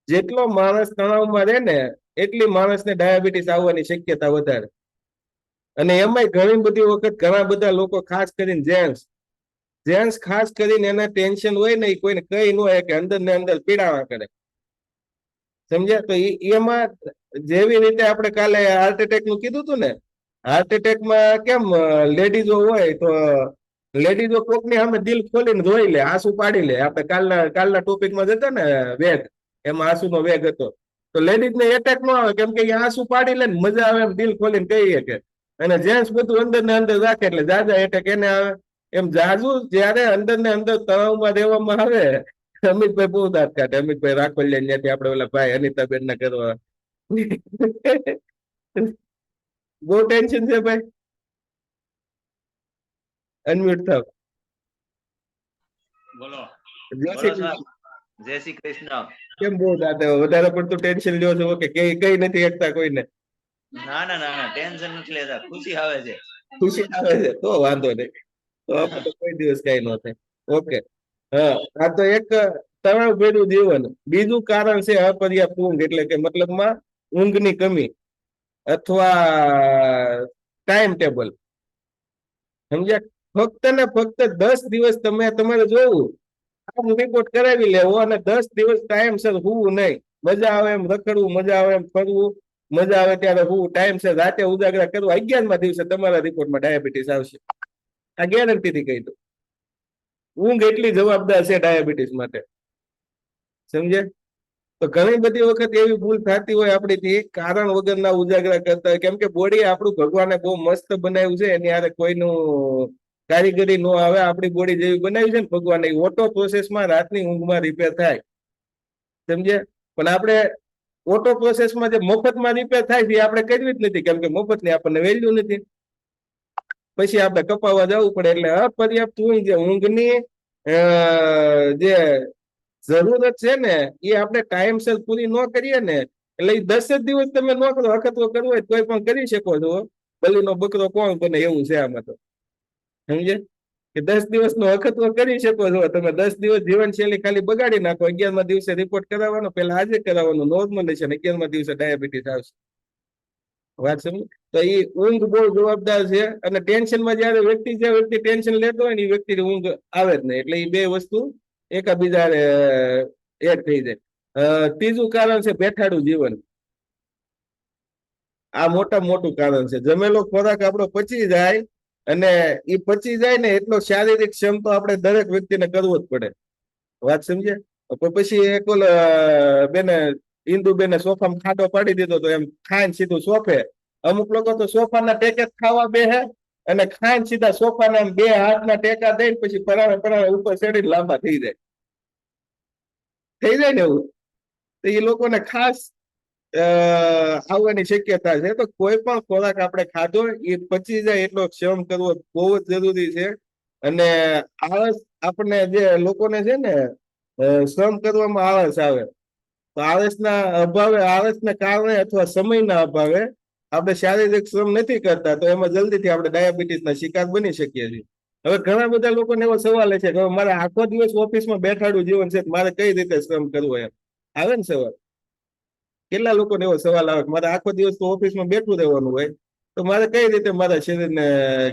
જેટલો માણસ તણાવમાં રહે ને એટલી માણસને ડાયાબિટીસ આવવાની શક્યતા વધારે. અને એમાંય ઘણી બધી વખત ઘણા બધા લોકો ખાસ કરીને જેન્ટ્સ ખાસ કરીને એના ટેન્શન હોય ને એ કોઈને કઈ ન હોય કે અંદર ને અંદર પીડાવા કરે. સમજ્યા? તો એમાં જેવી રીતે આપણે કાલે હાર્ટ એટેક નું કીધું હતું ને, હાર્ટ એટેકમાં કેમ લેડીઝો હોય તો લેડીઝો કોકની સામે દિલ ખોલીને રોઈ લે, આંસુ પાડી લે. આપણે કાલના ટોપિકમાં જતા ને વેગ, એમાં આંસુનો વેગ હતો. તો લેડીઝને એટેક ન આવે કેમ કે એ આંસુ પાડી લે ને મજા આવે એમ દિલ ખોલીને કહીએ કે. અને જેન્ટ્સ બધું અંદર ને અંદર રાખે એટલે જાજા એટેક એને આવે. એમ જાજુ જયારે અંદર ને અંદર તણાવમાં રહેવામાં આવે અમિતભાઈ બહુ દાંત કાઢે. અમિતભાઈ રાખોલિયા ત્યાંથી આપણે ઓલા ભાઈ અનિતાબેન ના કરવા. બહુ ટેન્શન છે ભાઈ. અનમ્યુટ થાવ. બોલો જય બોલો શ્રી સાહેબ. કૃષ્ણ. જય શ્રી કૃષ્ણ. કેમ બહુ દાંત આવે? વધારે પડતું ટેન્શન લ્યો છો કે કઈ નથી એકતા કોઈને? ના ના ના ના ટેન્શન નથી લેતા, ખુશી આવે છે. ખુશી આવે છે તો વાંધો નહીં. તો આપણે કોઈ દિવસ કઈ ન થાય. ઓકે. હા, આ તો એક તણાવ ભેરું જીવન. બીજું કારણ છે અપર્યાપ્ત ઊંઘ, એટલે કે મતલબમાં ઊંઘની કમી અથવા ટાઈમ ટેબલ. સમજ્યા? ફક્ત ને ફક્ત 10 દિવસ તમે તમારે જોવું, આમ રિપોર્ટ કરાવી લેવો અને 10 દિવસ ટાઈમસર હોવું નહીં. મજા આવે એમ રખડવું, મજા આવે એમ ફરવું, મજા આવે ત્યારે હોવું, ટાઈમસર રાતે ઉજાગરા કરવું. 11મા દિવસે તમારા રિપોર્ટમાં ડાયાબિટીસ આવશે. આ ગેરંટીથી કહી દઉં. ઊંઘ એટલી જવાબદાર છે ડાયાબિટીસ માટે. સમજે? તો ઘણી બધી વખત એવી ભૂલ થતી હોય આપણીથી, કારણ વગરના ઉજાગરા કરતા હોય. કેમ કે બોડી આપણું ભગવાને બહુ મસ્ત બનાવ્યું છે, એની હારે કોઈનું કારીગરી નો આવે. આપણી બોડી જેવી બનાવી છે ને ભગવાને, ઓટો પ્રોસેસમાં રાતની ઊંઘમાં રિપેર થાય. સમજે? પણ આપણે ઓટો પ્રોસેસમાં જે મફતમાં રિપેર થાય છે આપણે કરવી જ નથી, કેમ કે મફતની આપણને વેલ્યુ નથી. પછી આપણે કપાવવા જવું પડે. એટલે અપર્યાપ્ત ઊંઘ, જે ઊંઘની જે જરૂરત છે ને, એ આપણે ટાઈમસર પૂરી ન કરીએ ને, એટલે એ 10 જ દિવસ તમે ન કરો, અખતરો કરવો હોય તોય પણ કરી શકો છો. બલીનો બકરો કોણ બને એવું છે આમાં તો. સમજે? કે 10 દિવસનો અખતરો કરી શકો છો તમે. 10 દિવસ જીવનશૈલી ખાલી બગાડી નાખો. 11મા દિવસે રિપોર્ટ કરાવવાનો, પેલા આજે કરાવવાનો, નોર્મલ છે, 11મા દિવસે ડાયાબિટીસ આવશે. વાત સમજ? તો એ ઊંઘ બહુ જવાબદાર છે. અને ટેન્શનમાં જયારે વ્યક્તિ ટેન્શન લેતો હોય ને, એ વ્યક્તિની ઊંઘ આવે જ નહીં. એટલે એ બે વસ્તુ એકાબીજા એડ થઈ જાય. ત્રીજું કારણ છે બેઠાડું જીવન. આ મોટું કારણ છે. જમેલો ખોરાક આપણો પચી જાય, અને એ પચી જાય ને એટલો શારીરિક શ્રમ તો આપણે દરેક વ્યક્તિને કરવો જ પડે. વાત સમજે? પછી એક બેને ઇન્દુબેને સોફામાં ખાડો પાડી દીધો, તો એમ ખાઈને સીધું સોફે. અમુક લોકો તો સોફાના ટેકે ખાવા બેહે, અને ખાઈને સીધા સોફાના બે હાથના ટેકા દઈને પછી પરાણે ઉપર ચડીને લાંબા થઈ જાય. ને એવું. તો એ લોકોને ખાસ આવવાની શક્યતા છે. તો કોઈ પણ ખોરાક આપણે ખાધો એ પચી જાય એટલો શ્રમ કરવો બહુ જ જરૂરી છે. અને આળસ આપણને, જે લોકોને છે ને શ્રમ કરવામાં આળસ આવે, તો આળસના અભાવે, આળસને કારણે અથવા સમયના અભાવે આપણે શારીરિક શ્રમ નથી કરતા, તો એમાં જલ્દીથી આપણે ડાયાબિટીસના શિકાર બની શકીએ છીએ. હવે ઘણા બધા લોકોને એવો સવાલ છે કે મારે આખો દિવસ ઓફિસમાં બેઠાડું જીવન છે, મારે કઈ રીતે શ્રમ કરવો? એમ આવે ને સવાલ. કેટલા લોકોને એવો સવાલ આવે કે મારે આખો દિવસ તો ઓફિસમાં બેઠું રહેવાનું હોય, તો મારે કઈ રીતે મારા શરીરને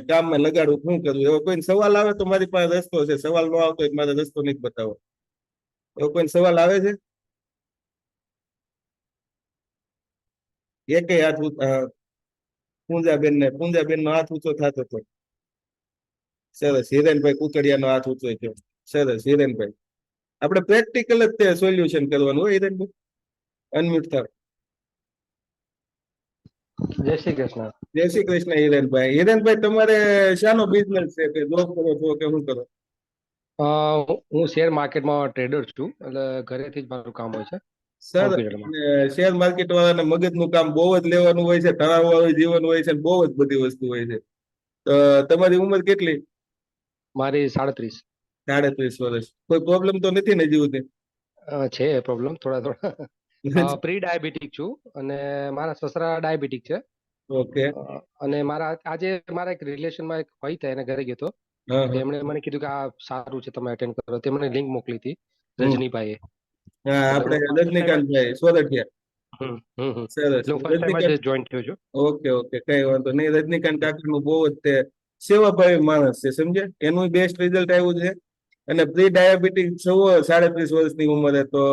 કામમાં લગાડવું, શું કરવું? એવો કોઈ સવાલ આવે તો મારી પાસે રસ્તો છે. સવાલ ન આવતો હોય મારે રસ્તો નથી બતાવો. એવો કોઈ સવાલ આવે છે? એકે હાથ પૂંજાબેન નો હાથ ઊંચો થતો હતો. સરસ. હિરેનભાઈ કુકડિયાનો હાથ ઊંચો થયો. સરસ હિરેનભાઈ. આપણે પ્રેક્ટિકલ જ તે સોલ્યુશન કરવાનું હોય. હિરેનભાઈ અનમ્યુટ થાવ. જય શ્રી કૃષ્ણ. જય શ્રી કૃષ્ણ હિરેનભાઈ. હિરેનભાઈ, તમારે શાનો બિઝનેસ છે? કે જોબ કરો છો કે શું કરો? હું શેર માર્કેટમાં ટ્રેડર છું, એટલે ઘરેથી જ મારું કામ હોય છે સર, કોમ્પ્યુટરમાં. શેર માર્કેટ વાળાને મગજનું કામ બહુ જ લેવાનું હોય છે, તણાવવાળું જીવન હોય છે, બહુ જ બધી વસ્તુ હોય છે. તો તમારી ઉંમર કેટલી? મારી 37 37 વર્ષ. કોઈ પ્રોબ્લેમ તો નથી ને જીવતી? છે પ્રોબ્લેમ થોડા. પ્રી ડાયાબિટીક છું, અને મારા સસરા ડાયાબિટીક છે. ઓકે. અને આજે મારા એક રિલેશનમાં એક ભાઈ હતા, એને ઘરે ગયો હતો. હા, હા. તેમણે મને કીધું કે આ સારું છે, તમે અટેન્ડ કરો. તેમણે લિંક મોકલી હતી રજનીભાઈએ. હા, આપણે રજનીકાંતભાઈ સોરઠિયા. હમ હમ હમ. સરસ. એટલે હું ફર્સ્ટ ટાઈમ જ જોઈન થયો છું. ઓકે ઓકે, કઈ વાંધો નહીં. રજનીકાંત કાકાનું બહુ જ તે સેવાભાવી માણસ છે, સમજે? એનું બેસ્ટ રિઝલ્ટ આવ્યું છે. અને પ્રી ડાયાબિટીક 37 વર્ષની ઉંમરે, તો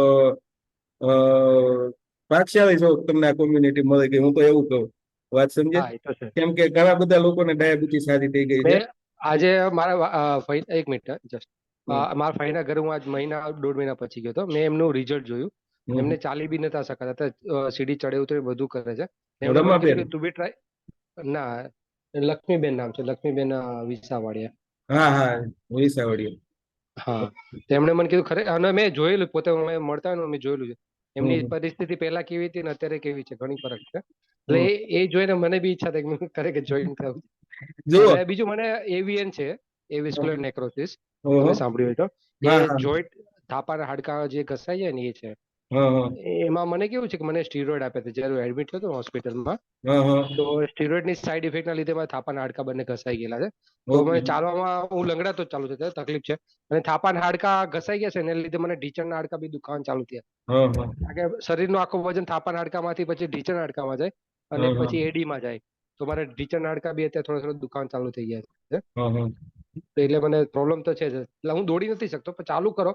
ભાગશાળી છો તમને આ કોમ્યુનિટી મળી ગઈ, હું તો એવું કહું. વાત સમજે? હા, એ તો છે. કેમ કે ઘણા બધા લોકોને ડાયાબિટીસ સારી થઈ ગઈ છે. મેં આજે મારા ભાઈ, એક મિનિટ જસ્ટ. હમ. મારા ભાઈના ઘરે હું આજ દોઢ મહિના પછી ગયો હતો. મેં એમનું રિઝલ્ટ જોયું. હમ. એમને ચાલી બી નતા શકતા, સીડી ચડે ઉતરે બધું કરે છે. એમણે મને રમાબેન. કીધું કે તું બી ટ્રાય. ના, લક્ષ્મીબેન નામ છે, લક્ષ્મીબેન વિસાવાડિયા. હા હા, વિસાવડિયા. હા તેમણે મને કીધું ખરે, અને મેં જોયેલું પોતે અમે મળતા હોય ને મેં જોયેલું છે એમની પરિસ્થિતિ પહેલા કેવી હતી ને અત્યારે કેવી છે, ઘણી ફરક છે. એટલે એ જોઈને મને બી ઈચ્છા થઈ કે હું ખરેખર જોઈન થવું. જુઓ. અને બીજું મને એવિયન છે, એવિસ્ક્યુલર નેક્રોસિસ, ઓહો. તમે સાંભળ્યું હોય તો. હા એ હા જોઈન્ટ થાપાના હાડકા જે ઘસાઈ જાય ને એ છે. હા હા એમાં મને કેવું છે કે મને સ્ટીરોઇડ આપે છે જ્યારે એડમિટ થયો હતો હોસ્પિટલમાં. હા હા તો સ્ટીરોઇડની સાઈડ ઇફેક્ટના લીધે મારા થાપાના હાડકા બંને ઘસાઈ ગયેલા છે. તો ઓકે. મને ચાલવામાં હું લંગડાતો જ ચાલુ થયો, તકલીફ છે. અને થાપાના હાડકા ઘસાઈ ગયા છે ને એને લીધે મને ઢીચણના હાડકા બી દુખાવાનું ચાલુ થયા. હા હા કારણ કે શરીરનું આખું વજન થાપાના હાડકામાંથી પછી ઢીચણ હાડકામાં જાય અને હા હા પછી એડીમાં જાય. તો મારે ઢીચણ હાડકા બી અત્યારે થોડો દુખાવાનું ચાલુ થઈ ગયા છે. હા હા તો એટલે મને પ્રોબ્લેમ તો છે જ. એટલે હું દોડી નથી શકતો, પણ ચાલુ કરો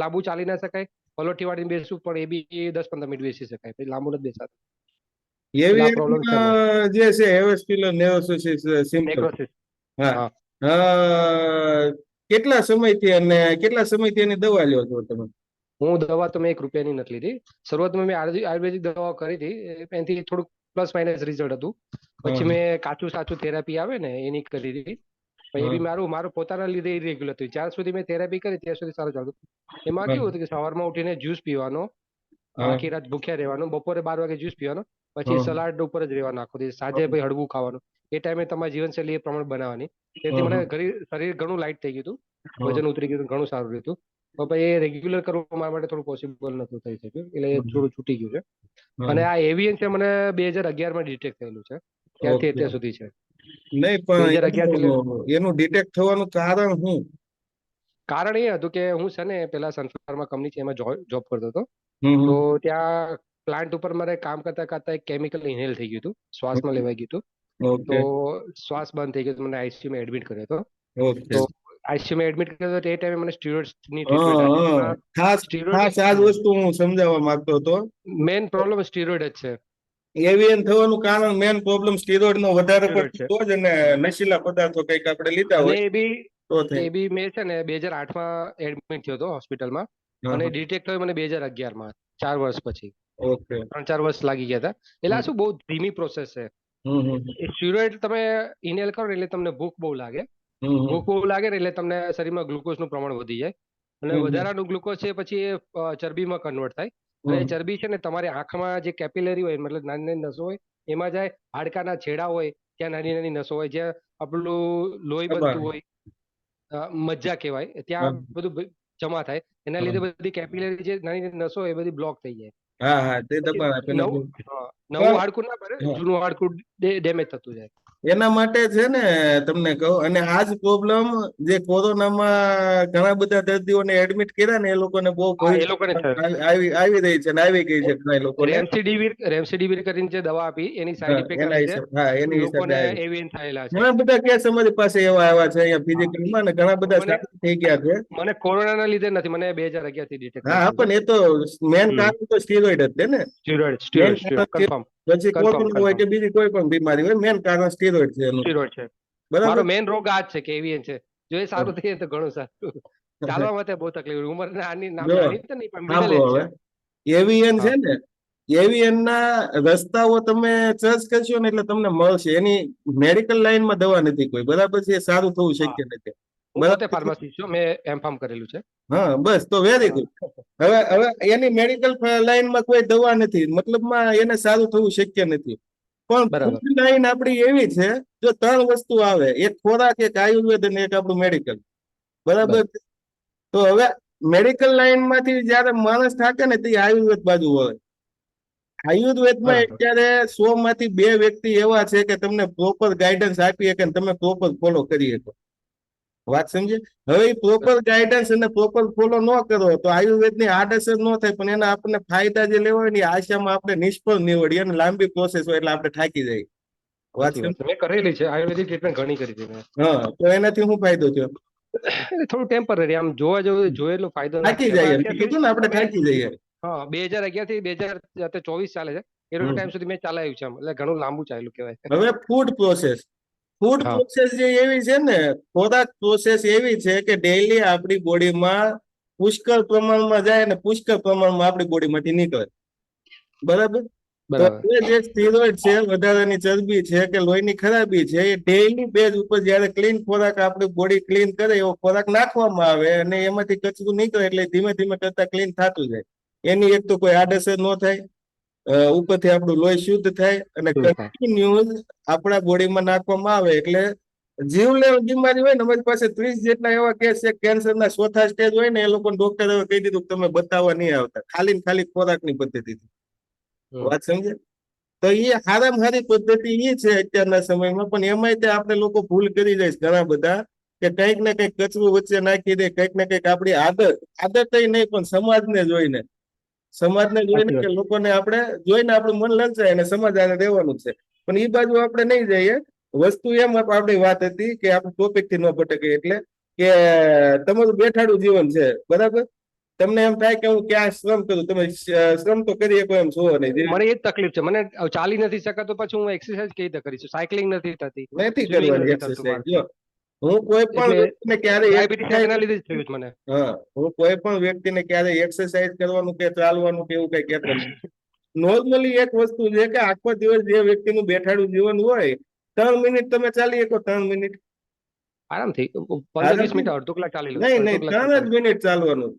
લાંબુ ચાલી ના શકાય. પલોઠી વાળીને બેસવું પણ એ બી 10-15 મિનિટ બેસી શકાય, પછી લાંબુ નથી બેસાતું. એટલે આ પ્રોબ્લેમ છે મને. જે છે એવેસ્ક્યુલર નેરોસિસ સિમ્પલ. નેક્રોસિસ. હા હા. કેટલા સમયથી અને કેટલા સમયથી એની દવા લ્યો છો તમે? હું દવા તો મેં 1 રૂપિયાની નથી લીધી. શરૂઆતમાં મેં આયુર્વેદિક દવાઓ કરી હતી, એનાથી થોડુંક પ્લસ માઇનસ રિઝલ્ટ હતું. પછી મેં કાચું સાચું થેરાપી આવે ને એની કરી હતી. પણ એ બી મારું પોતાના લીધે ઇરેગ્યુલર હતું. જ્યાં સુધી મેં થેરાપી કરી ત્યાં સુધી સારું ચાલતું. એમાં કેવું હતું કે સવારમાં ઉઠીને જ્યુસ પીવાનો, આખી રાત ભૂખ્યા રહેવાનું, બપોરે 12 વાગે જ્યુસ પીવાનો, પછી સલાડ ઉપર જ રહેવાનું આખો દિવસ, સાંજે પછી હળવું ખાવાનું. એ ટાઈમે તમારી જીવનશૈલી એ પ્રમાણે બનાવવાની. તેથી મને શરીર ઘણું લાઇટ થઈ ગયું હતું, વજન ઉતરી ગયું હતું, ઘણું સારું રહ્યું. તો પછી એ રેગ્યુલર કરવું મારા માટે થોડું પોસિબલ નતું થઈ શક્યું, એટલે એ થોડું છૂટી ગયું છે. અને આ એવિયન છે મને 2011માં ડિટેક્ટ થયેલું છે, ત્યારથી અત્યાર સુધી છે. નહીં 2011 થી પણ એનું ડિટેક્ટ થવાનું કારણ શું? કારણ એ હતું કે હું છે ને પેલા સનફ્લાવરમાં કંપની છે એમાં જોબ કરતો હતો. હમ તો ત્યાં પ્લાન્ટ ઉપર મારે કામ કરતા કરતા એક કેમિકલ ઇન્હેલ થઈ ગયું હતું, શ્વાસમાં લેવાઈ ગયું હતું. ઓકે તો શ્વાસ બંધ થઈ ગયો, મને આઈસીયુમાં એડમિટ કર્યો હતો. ઓકે. તો આઈસીયુમાં એડમિટ કર્યો હતો એ ટાઈમે મને સ્ટીરોઇડ્સની હા ટ્રીટમેન્ટ આપી. હા ખાસ સ્ટીરોઇડ ખાસ આ જ વસ્તુ હું સમજાવવા માંગતો હતો. મેઇન પ્રોબ્લેમ સ્ટીરોઇડ જ છે. એવિયન થવાનું કારણ મેન પ્રોબ્લેમ સ્ટીરોઇડ નો વધારે સ્ટીરોઇડ છે. પડતો જ, અને નશીલા પદાર્થો કંઈક આપણે લીધા અને હોય એ બી તો થાય. એ બી મેં છે ને 2008માં એડમિટ થયો હતો હોસ્પિટલમાં, હા, અને હા. ડિટેક્ટ થયો મને 2011માં, 4 વર્ષ પછી. ઓકે. 3-4 વર્ષ લાગી ગયા હતા. એટલે આ શું બહુ ધીમી પ્રોસેસ છે. હમ એ સ્ટીરોઇડ તમે ઇન્હેલ કરો એટલે તમને ભૂખ બહુ લાગે. હમ ભૂખ બહુ લાગે ને એટલે તમને શરીરમાં ગ્લુકોઝનું પ્રમાણ વધી જાય. અને વધારાનું ગ્લુકોઝ છે પછી એ ચરબીમાં કન્વર્ટ થાય. અને એ ચરબી છે ને તમારી આંખમાં જે કેપિલરી હોય, મતલબ નાની નાની નસો હોય એમાં જાય, હાડકાના છેડા હોય ત્યાં નાની નાની નસો હોય, જ્યાં આપણું લોહી બનતું હોય, મજ્જા કહેવાય, ત્યાં બધું જમા થાય. એના લીધે બધી કેપિલરી જે નાની નાની નસો હોય એ બધી બ્લોક થઈ જાય. હા હા તે પછી દબાણ આપે. નવું હાડકું ના ભરે, જૂનું હાડકું ડેમેજ થતું જાય. એના માટે છે ને તમને કહું, અને આ જ પ્રોબ્લેમ જે કોરોનામાં ઘણા બધા દર્દીઓને એડમિટ કર્યા ને એ લોકોને બહુ હા, એ લોકોને છે. આવી રહી છે ને આવી ગઈ છે ઘણા લોકોને. રેમસીડીવીર કરીને જે દવા આપી એની સાઈડ ઇફેક્ટના એના લીધે હિસાબ, હા એની હિસાબે લોકોને આવી. એવિયન થયેલા છે. ઘણા બધા કેસ અમારી પાસે એવા આવ્યા છે અહીંયા હા. ફિઝિકલમાં, ને ઘણા બધા મને સારા થઈ ગયા છે. મને કોરોનાના લીધે નથી, મને 2011 થી ડિટેક્ટ હા થયેલું છે. પણ એ તો મેન કારણ તો સ્ટીરોઇડ જ છે ને. મેન સ્ટીરોઇડ કારણ કન્ફર્મ. પછી કોરોના હોય કન્ફર્મ કે બીજી કોઈ પણ બીમારી હોય, મેન કારણ સ્ટીરોઇડ છે એનું. સ્ટીરોઇડ છે. બરાબર. મારો મેઇન રોગ આ જ છે કે એવિયન છે. જો એ સારું થઈ જાય તો ઘણું સારું. ચાલવા માટે બહુ તકલીફ, ઉંમર નાની જો નાની તો નહીં પણ મિડલ સાંભળો એજ હવે, છે. એવિયન છે હા. ને, એવિયન ના રસ્તાઓ તમે સર્ચ કરશો ને એટલે તમને મળશે. એની મેડિકલ લાઈનમાં દવા નથી કોઈ, બરાબર છે, એ સારું થવું હા. શક્ય નથી. હું પોતે બરાબર છે? ફાર્માસિસ્ટ છું, મેં એમ.ફાર્મ કરેલું છે. હા બસ તો વેરી ગુડ. હવે એની મેડિકલ લાઈનમાં કોઈ દવા નથી, મતલબમાં એને સારું થવું શક્ય નથી. પણ બરાબર. ફૂડ લાઈન આપણી એવી છે, જો 3 વસ્તુ આવે, એક ખોરાક, એક આયુર્વેદ અને એક આપણું મેડિકલ. બરાબર. તો હવે મેડિકલ લાઈનમાંથી જયારે માણસ થાકે ને તે આયુર્વેદ બાજુ હોય. આયુર્વેદમાં બરાબર. અત્યારે 100 માંથી 2 વ્યક્તિ એવા છે કે તમને પ્રોપર ગાઈડન્સ આપી શકે, તમે પ્રોપર ફોલો કરી શકો. વાત સમજે? હવે એ પ્રોપર ગાઈડન્સ અને પ્રોપર ફોલો ન કરો તો આયુર્વેદની આડઅસર ન થાય, પણ એના આપણને ફાયદા જે લેવા હોય ને આશામાં આપણે નિષ્ફળ નીવડીએ, અને લાંબી પ્રોસેસ હોય એટલે આપણે થાકી જઈએ. વાત સાચી સમજ? વાત છે. મેં કરેલી છે આયુર્વેદિક ટ્રીટમેન્ટ, ઘણી કરી હતી મેં. હા તો એનાથી શું ફાયદો થયો? એટલે થોડું ટેમ્પરરી, આમ જોવા જવું જોઈએ એટલો ફાયદો થાકી નથી. હવે જઈએ, મેં અત્યાર સુધી કીધું ને આપણે મેં થાકી જઈએ. 2011 થી 2024 ચાલે છે, એટલો ટાઈમ સુધી મેં ચલાવ્યું છે, એટલે ઘણું લાંબુ ચાલ્યું કહેવાય. હવે ફૂડ હા. પ્રોસેસ જે એવી છે ને, ખોરાક પ્રોસેસ એવી છે કે ડેઈલી આપણી બોડીમાં પુષ્કળ પ્રમાણમાં જાય ને પુષ્કળ પ્રમાણમાં આપણી બોડીમાંથી નીકળે. બરાબર. તો બરાબર. એ જે સ્ટીરોઇડ છે, વધારાની ચરબી છે કે લોહીની ખરાબી છે, એ ડેઈલી બેઝ ઉપર જયારે ક્લીન ખોરાક આપણી બોડી ક્લીન કરે એવો ખોરાક નાખવામાં આવે અને એમાંથી કચરું નીકળે એટલે ધીમે ધીમે કરતા ક્લીન થતું જાય. એની એક તો કોઈ આડઅસર ન થાય, ઉપરથી આપણું લોહી શુદ્ધ થાય અને શું થાય? કન્ટિન્યુઅસ આપણા બોડીમાં નાખવામાં આવે એટલે જીવલેણ બીમારી હોય ને, અમારી પાસે 30 જેટલા એવા કેસ છે કેન્સરના ચોથા સ્ટેજ હોય ને, એ લોકોને ડોક્ટર હવે કહી દીધું કે તમે બતાવવા નહીં આવતા, ખાલી ને ખાલી ખોરાકની પદ્ધતિથી. હમ. વાત સમજે? તો એ હારામાં હારી પદ્ધતિ એ છે અત્યારના સમયમાં, પણ એમાંય તે આપણે લોકો ભૂલ કરી જાય છે ઘણા બધા કે કંઈક ને કંઈક કચરું વચ્ચે નાખી દે, કંઈક ને કંઈક આપણી આદત નહીં પણ સમાજને જોઈને સાચી કે વાત. લોકોને આપણે જોઈને આપણું મન લલચાય અને સમાજ આને રહેવાનું છે. પણ એ બાજુ આપણે નહીં જઈએ. વસ્તુ એમ આપણી વાત હતી કે આપણે ટોપિક થી ન ભટકે, એટલે કે તમારું બેઠાડું જીવન છે, બરાબર? તમને એમ થાય કે હું ક્યાં શ્રમ કરું, તમે શ્રમ તો કરી શકો એમ છો નહીં. મને એ જ તકલીફ છે. મને ચાલી નથી શકાતો, પછી હું એક્સરસાઇઝ કેવી રીતે કરીશ? સાયકલિંગ નથી થતી, નથી સ્વિમિંગ કરવાની નથી થતું એક્સરસાઇઝ. મારથી. જો હું કોઈ પણ એટલે વ્યક્તિને ક્યારે ડાયાબિટીસ એના લીધે જ થયું છે મને. હું કોઈ પણ વ્યક્તિને ક્યારે એક્સરસાઇઝ કરવાનું કે ચાલવાનું કે એવું કઈ કહેતો નથી. નોર્મલી એક વસ્તુ છે કે આખો દિવસ જે વ્યક્તિનું બેઠાડું જીવન હોય, 3 મિનિટ તમે ચાલી શકો, 3 મિનિટ આરામથી 15-20 મિનિટ, અડધો કલાક ચાલી લઉં, નહીં અડધો નહીં, કલાક 3 જ મિનિટ ચાલવાનું.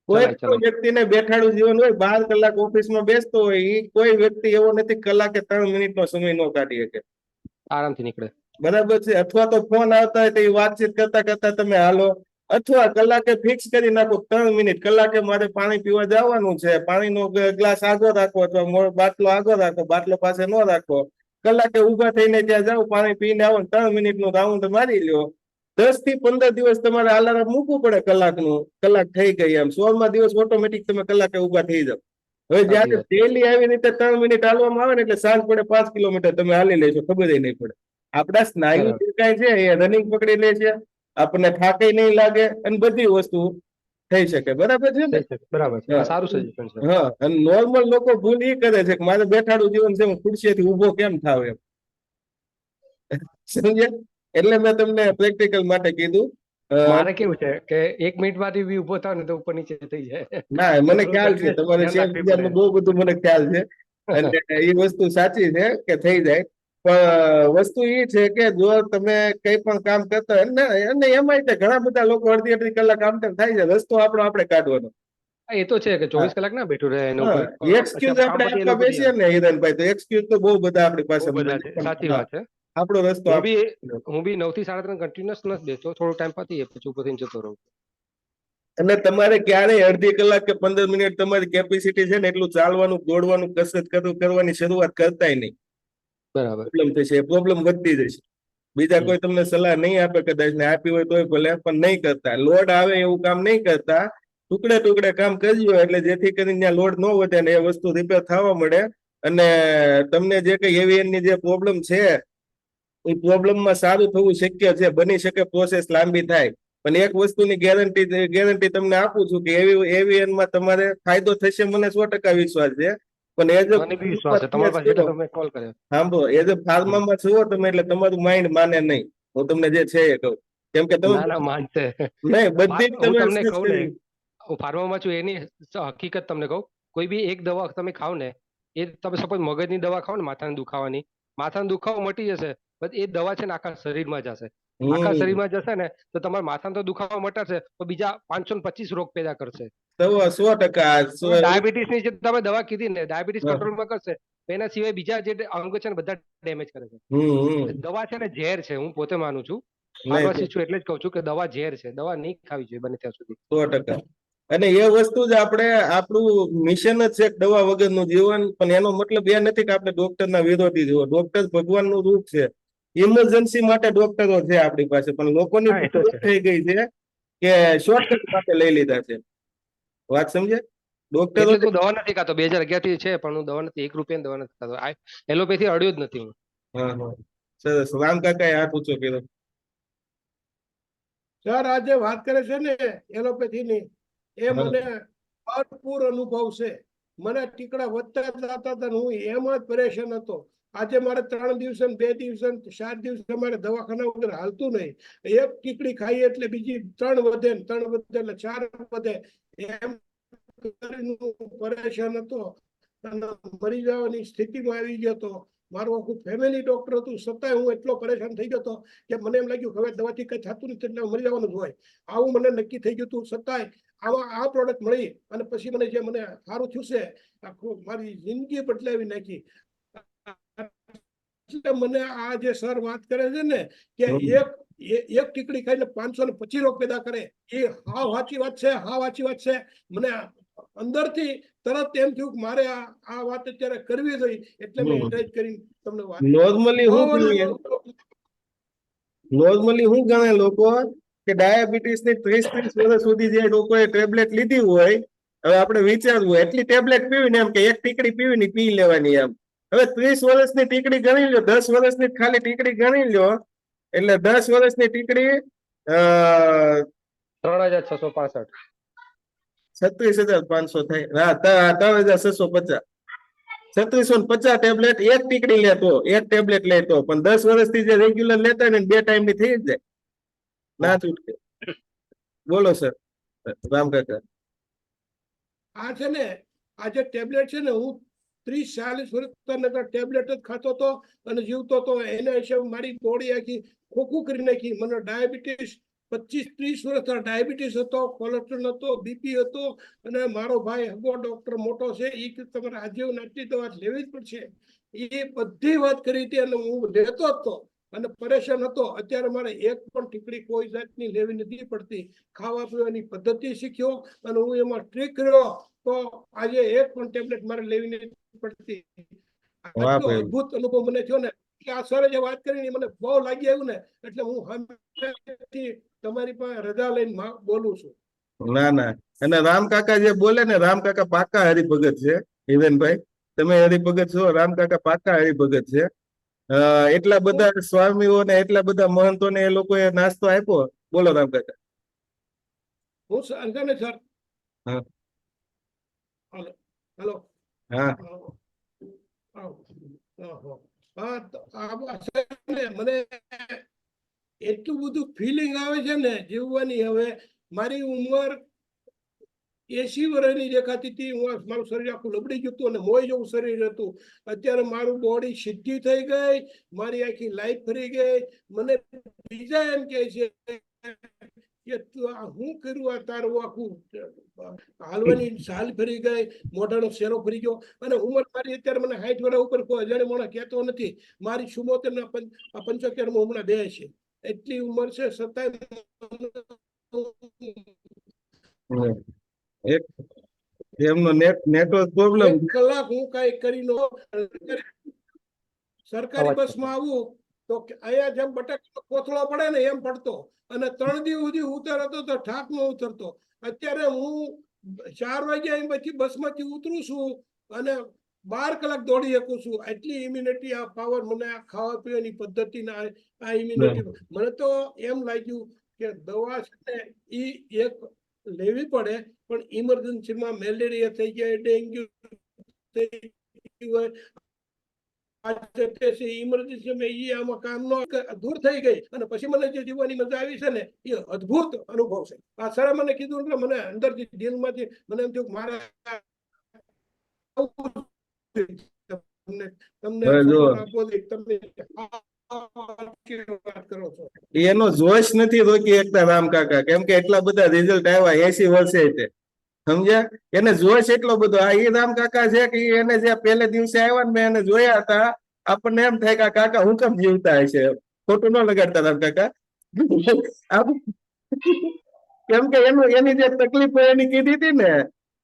કોઈ ચલાય પણ ચલાય. વ્યક્તિને બેઠાડું જીવન હોય, 12 કલાક ઓફિસમાં બેસતો હોય, એ કોઈ વ્યક્તિ એવો નથી કલાકે 3 મિનિટનો સમય ન કાઢી શકે. આરામથી નીકળે. બરાબર છે? અથવા તો ફોન આવતા હોય તો એ વાતચીત કરતા કરતા તમે હાલો, અથવા કલાકે ફિક્સ કરી નાખો 3 મિનિટ, કલાકે મારે પાણી પીવા જવાનું છે, પાણીનો ગ્લાસ આગળ રાખો અથવા બાટલો આગળ રાખો, બાટલો પાસે ન રાખો, કલાકે ઊભા થઈને ત્યાં જાઓ, પાણી પીને આવો, 3 મિનિટનો રાઉન્ડ મારી લ્યો. 10 થી 15 દિવસ તમારે અલાર્મ મૂકવું પડે કલાકનું, કલાક થઈ ગઈ એમ 16મા દિવસ ઓટોમેટિક તમે કલાકે ઊભા થઈ જાવ. હવે સાચી જયારે વાત. ડેલી આવી રીતે 3 મિનિટ હાલવામાં આવે ને એટલે સાંજ પડે 5 કિલોમીટર તમે હાલી લેશો, ખબર નહીં પડે. આપણા સ્નાયુ બરાબર. જે છે એ રનિંગ પકડી લે છે, આપણને થાકે નહીં લાગે અને બધી વસ્તુ થઈ શકે. બરાબર છે ને? થઈ શકે. બરાબર છે. આ સારું સજેશન છે. હા, અને નોર્મલ લોકો ભૂલ એ કરે છે કે મારે બેઠાડું જીવન છે, હું ખુરશીએથી ઊભો કેમ થાવ એમ. સમજ્યા? એટલે મેં તમને પ્રેક્ટિકલ માટે કીધું. મારે કેવું છે કે 1 મિનિટમાંથી બી ઉભો થાવ ને તો ઉપર નીચે થઈ જાય. ના, મને થોડું ખ્યાલ છે કન્ટિન્યુઅસ તમારે ધ્યાન શેર રાખવી પડે. બજારનું બહુ બધું મને ખ્યાલ છે અને એ વસ્તુ સાચી છે કે થઈ જાય. પણ વસ્તુ એ છે કે જો તમે કઈ પણ કામ કરતા હોય ને, અને એમાંય તે ઘણા બધા લોકો અડધી અડધી કલાક કામ તેમ થાય છે, રસ્તો આપણે કાઢવાનો. હા, એ તો છે કે 24 કલાક ના બેઠું રહે એના ઉપર. હા, પછી એક્સક્યુઝ કામ આપણે પછી એ આપવા લોકો બેસીએ ને હિરણભાઈ, તો એક્સક્યુઝ તો બહુ બધા આપણી પાસે બહુ મળે બધા છે. છે. સાચી હા, વાત છે. આપણો રસ્તો હું બી 9 થી 3:30 કન્ટિન્યુઅસ નથી બેસતો, થોડો ટાઈમ પતી પછી ઉપર થઈને જતો રહું. અને તમારે ક્યારેય અડધી કલાક કે 15 મિનિટ તમારી કેપેસિટી છે ને એટલું ચાલવાનું, દોડવાનું, કસરત કરવાની શરૂઆત કરતાય નહીં. બરાબર. પ્રોબ્લેમ થશે, એ પ્રોબ્લેમ વધતી જશે. બીજા કોઈ તમને સલાહ નહીં આપે, કદાચ ને આપી હોય તોય ભલે, પણ નહીં કરતા. લોડ આવે એવું કામ નહીં કરતા, ટુકડે ટુકડે કામ કરજો એટલે જેથી કરીને ત્યાં લોડ ન વધે ને એ વસ્તુ રિપેર થવા મળે. અને તમને જે કઈ એવીએનની જે પ્રોબ્લેમ છે એ પ્રોબ્લેમમાં સારું થવું શક્ય છે, બની શકે પ્રોસેસ લાંબી થાય. પણ એક વસ્તુની ગેરંટી તમને આપું છું કે એવીએનમાં તમારે ફાયદો થશે, મને 100% વિશ્વાસ છે. પણ એ મને બી વિશ્વાસ છે તમારા પાસે, એટલે તમે કોલ કર્યો. સાંભળો, એ જે ફાર્મામાં છો તમે એટલે તમારું માઇન્ડ માને નહીં. હું તમને જે છે એ કહું, કેમ કે તમે ના ના, માનશે. નહીં, બધી જ હું તમે તમને સર્ચ કહું ને, કરી. હું ફાર્મામાં છું એની હકીકત તમને કહું. કોઈ બી એક દવા તમે ખાવ ને, એ તમે સપોઝ મગજની દવા ખાવ ને, માથાના દુખાવાની, માથાનો દુખાવો મટી જશે, બટ એ દવા છે ને આખા શરીરમાં જશે. આખા શરીરમાં જશે ને તો તમારા માથાનો તો દુખાવો મટાડશે, તો બીજા 525 રોગ પેદા કરશે. તો 100%. ડાયાબિટીસ ની જે તમે દવા કીધી ને, ડાયાબિટીસ કંટ્રોલમાં કરશે, એના સિવાય બીજા જે અંગ છે ને બધા ડેમેજ કરે છે. દવા છે ને ઝેર છે, હું પોતે માનું છું. ફાર્માસિસ્ટ છું એટલે જ કહું છું કે દવા ઝેર છે, દવા નહીં ખાવી જોઈએ બને ત્યાં સુધી. 100%. અને એ વસ્તુ જ આપણું મિશન જ છે દવા વગરનું જીવન. પણ એનો મતલબ એ નથી કે આપણે ડોક્ટરના વિરોધી જુઓ. ડોક્ટર ભગવાનનું રૂપ છે. ઇમરજન્સી માટે ડોક્ટરો છે આપણી પાસે, પણ લોકોની હા, એ તો ભૂલ છે. થઈ ગઈ છે કે શોર્ટકટ માટે લઈ લીધા છે. વાત સમજે? ડોક્ટરો એટલે જ હું દવા નથી ખાતો. 2011 થી છે, પણ હું દવા નથી, 1 રૂપિયાની દવા નથી ખાતો. એલોપેથી અડ્યો જ નથી હું. હા હા, સરસ. રામ કાકાએ હાથ ઊંચો કર્યો. સર, આ જે વાત કરે છે ને એલોપેથીની, એ મને ભરપૂર અનુભવ છે. મને ટીકડા વધતા જતા હતા, હું એમ જ પરેશાન હતો. આજે મારે 3 દિવસે 2 દિવસે 4 દિવસે મારે દવાખાના વગર હાલતું નહીં. એક ટીકડી ખાઈ એટલે બીજી 3 વધે, 3 વધે એટલે 4 વધે, એમ કરીને પરેશાન હતો. અને મરી જવાની સ્થિતિમાં આવી ગયો હતો. મારું આખું ફેમિલી ડોક્ટર હતું, છતાંય હું એટલો પરેશાન થઈ ગયો હતો કે મને એમ લાગ્યું હવે દવાથી કઈ થતું નથી એટલે મરી જવાનું જ હોય. આવું મને નક્કી થઈ ગયું હતું. છતાંય આ પ્રોડક્ટ મળી અને પછી મને સારું થયું છે, આખું મારી જિંદગી બદલાવી નાખી. એટલે મને આ જે સર વાત કરે છે ને કે એક ટીકડી ખાઈને 525 રોગ પેદા કરે, એ હાવ સાચી વાત છે, હાવ સાચી વાત છે. મને અંદરથી તરત એમ થયું કે મારે આ વાત અત્યારે કરવી જોઈએ, એટલે મેં એડવાઇસ કરીને તમને વાત. નોર્મલી હું ગણે લોકો કે ડાયાબિટીસ ની 30 વર્ષ સુધી જે લોકોએ ટેબ્લેટ લીધી હોય, હવે આપણે વિચારવું એટલી ટેબ્લેટ પીવીને એમ કે એક ટીકડી પીવીને પી લેવાની એમ. હવે 30 વર્ષની ટીકડી ગણી લો, 10 વર્ષની ખાલી ટીકડી ગણી લો, એટલે 10 વર્ષની ટીકડી 3665. 36,500 થાય. હા, 3,650. 3650 ટેબ્લેટ એક ટીકડી લેતો, એક ટેબ્લેટ લેતો, પણ 10 વર્ષથી જે રેગ્યુલર લેતા ને 2 ટાઈમ ની થઈ જ જાય, ના છૂટકે. બોલો સર રામકાકા. આ છે ને, આ જે ટેબ્લેટ છે ને, હું 30-40 વર્ષ ટેબ્લેટ જ ખાતો હતો અને જીવતો હતો. એના હિસાબે મારી બોડી આખી ખોખું કરી નાખી. મને ડાયાબિટીસ 25-30 વર્ષ ડાયાબિટીસ હતો, કોલેસ્ટ્રોલ હતો, બીપી હતો. અને મારો ભાઈ હગો ડોક્ટર મોટો છે, એ કે તમારે આજે આટલી દવા લેવી જ પડશે. એ બધી વાત કરી હતી અને હું લેતો હતો અને પરેશાન હતો. અત્યારે મારે એક પણ ટીકડી કોઈ જાતની લેવી નથી પડતી. ખાવા પીવાની પદ્ધતિ શીખ્યો અને હું એમાં ટ્રીક રહ્યો, તો આજે એક પણ ટેબ્લેટ મારે લેવી નથી પડતી. આટલો અદભુત અનુભવ મને થયો ને કે આ સરે જે વાત કરી મને બહુ લાગી આવ્યું ને, એટલે હું હંમેશા તમારી પાસે રજા લઈને બોલું છું. ના ના, અને રામકાકા જે બોલે ને, રામકાકા પાકા હરિભગત છે. હિરેનભાઈ, તમે હરિભગત છો, રામકાકા પાકા હરિભગત છે. એટલા બધા સ્વામીઓને એટલા બધા મહંતોને એ લોકોએ નાસ્તો આપ્યો. બોલો રામકાકા. હું અંજાને સર. હા હેલો. હા મને એટલું બધું ફિલિંગ આવે છે ને જીવવાની. હવે મારી ઉંમર 80 વર્ષની દેખાતી હતી. મારું શરીર આખું લબડી ગયું હતું અને મોય જેવું શરીર હતું. અત્યારે મારું બોડી સીધી થઈ ગઈ, મારી આખી લાઈફ ફરી ગઈ. મને બીજા એમ કે છે કે હું કર્યું આ તારું આખું હાલવાની સાલ ફરી ગઈ, મોઢાનો શેરો ફરી ગયો. અને ઉંમર મારી અત્યારે મને 60 વર્ષ ઉપર કોઈ અજાણે મોણા કહેતો નથી. મારી 74 ના 75 માં હમણાં બે છે. એટલી ઉંમર છે, છતાંય એક એમનો નેટવર્ક પ્રોબ્લેમ. કલાક હું કઈ કરી નો સરકારી બસમાં આવું તો અહીંયા જેમ બટાકા કોથળો પડે ને એમ પડતો, અને 3 દિવસ સુધી ઉતરતો તો ઠાક નો ઉતરતો. અત્યારે હું 4 વાગ્યા પછી બસમાંથી ઉતરું છું અને 12 કલાક દોડી શકું છું. એટલી ઇમ્યુનિટી આ પાવર મને આ ખાવા પીવાની પદ્ધતિના આ ઇમ્યુનિટી. મને તો એમ લાગ્યું કે દવા છે ને એ એક લેવી પડે, પણ ઇમરજન્સીમાં મેલેરિયા થઈ જાય, ડેન્ગ્યુ થઈ ગયું હોય, ઇમરજન્સીમાં એ આમાં કામ નો દૂર થઈ ગઈ. અને પછી મને જે જીવવાની મજા આવી છે ને એ અદભુત અનુભવ છે. આ સરે મને કીધું એટલે મને અંદરથી દિલમાંથી મને એમ થયું મારે એનો જોશ નથી રોકી એકતા રામકાકા, કેમ કે એટલા બધા રિઝલ્ટ આવ્યા 80 વર્ષે છે, સમજ્યા? એને જોશ એટલો બધો. આ એ રામકાકા છે કે એને જે પહેલે દિવસે આવ્યા ને મેં એને જોયા હતા, આપણને એમ થાય કે કાકા હું કેમ જીવતા હશે. ખોટું ન લગાડતા રામકાકા. કેમ કે એની જે તકલીફો એની કીધી હતી ને,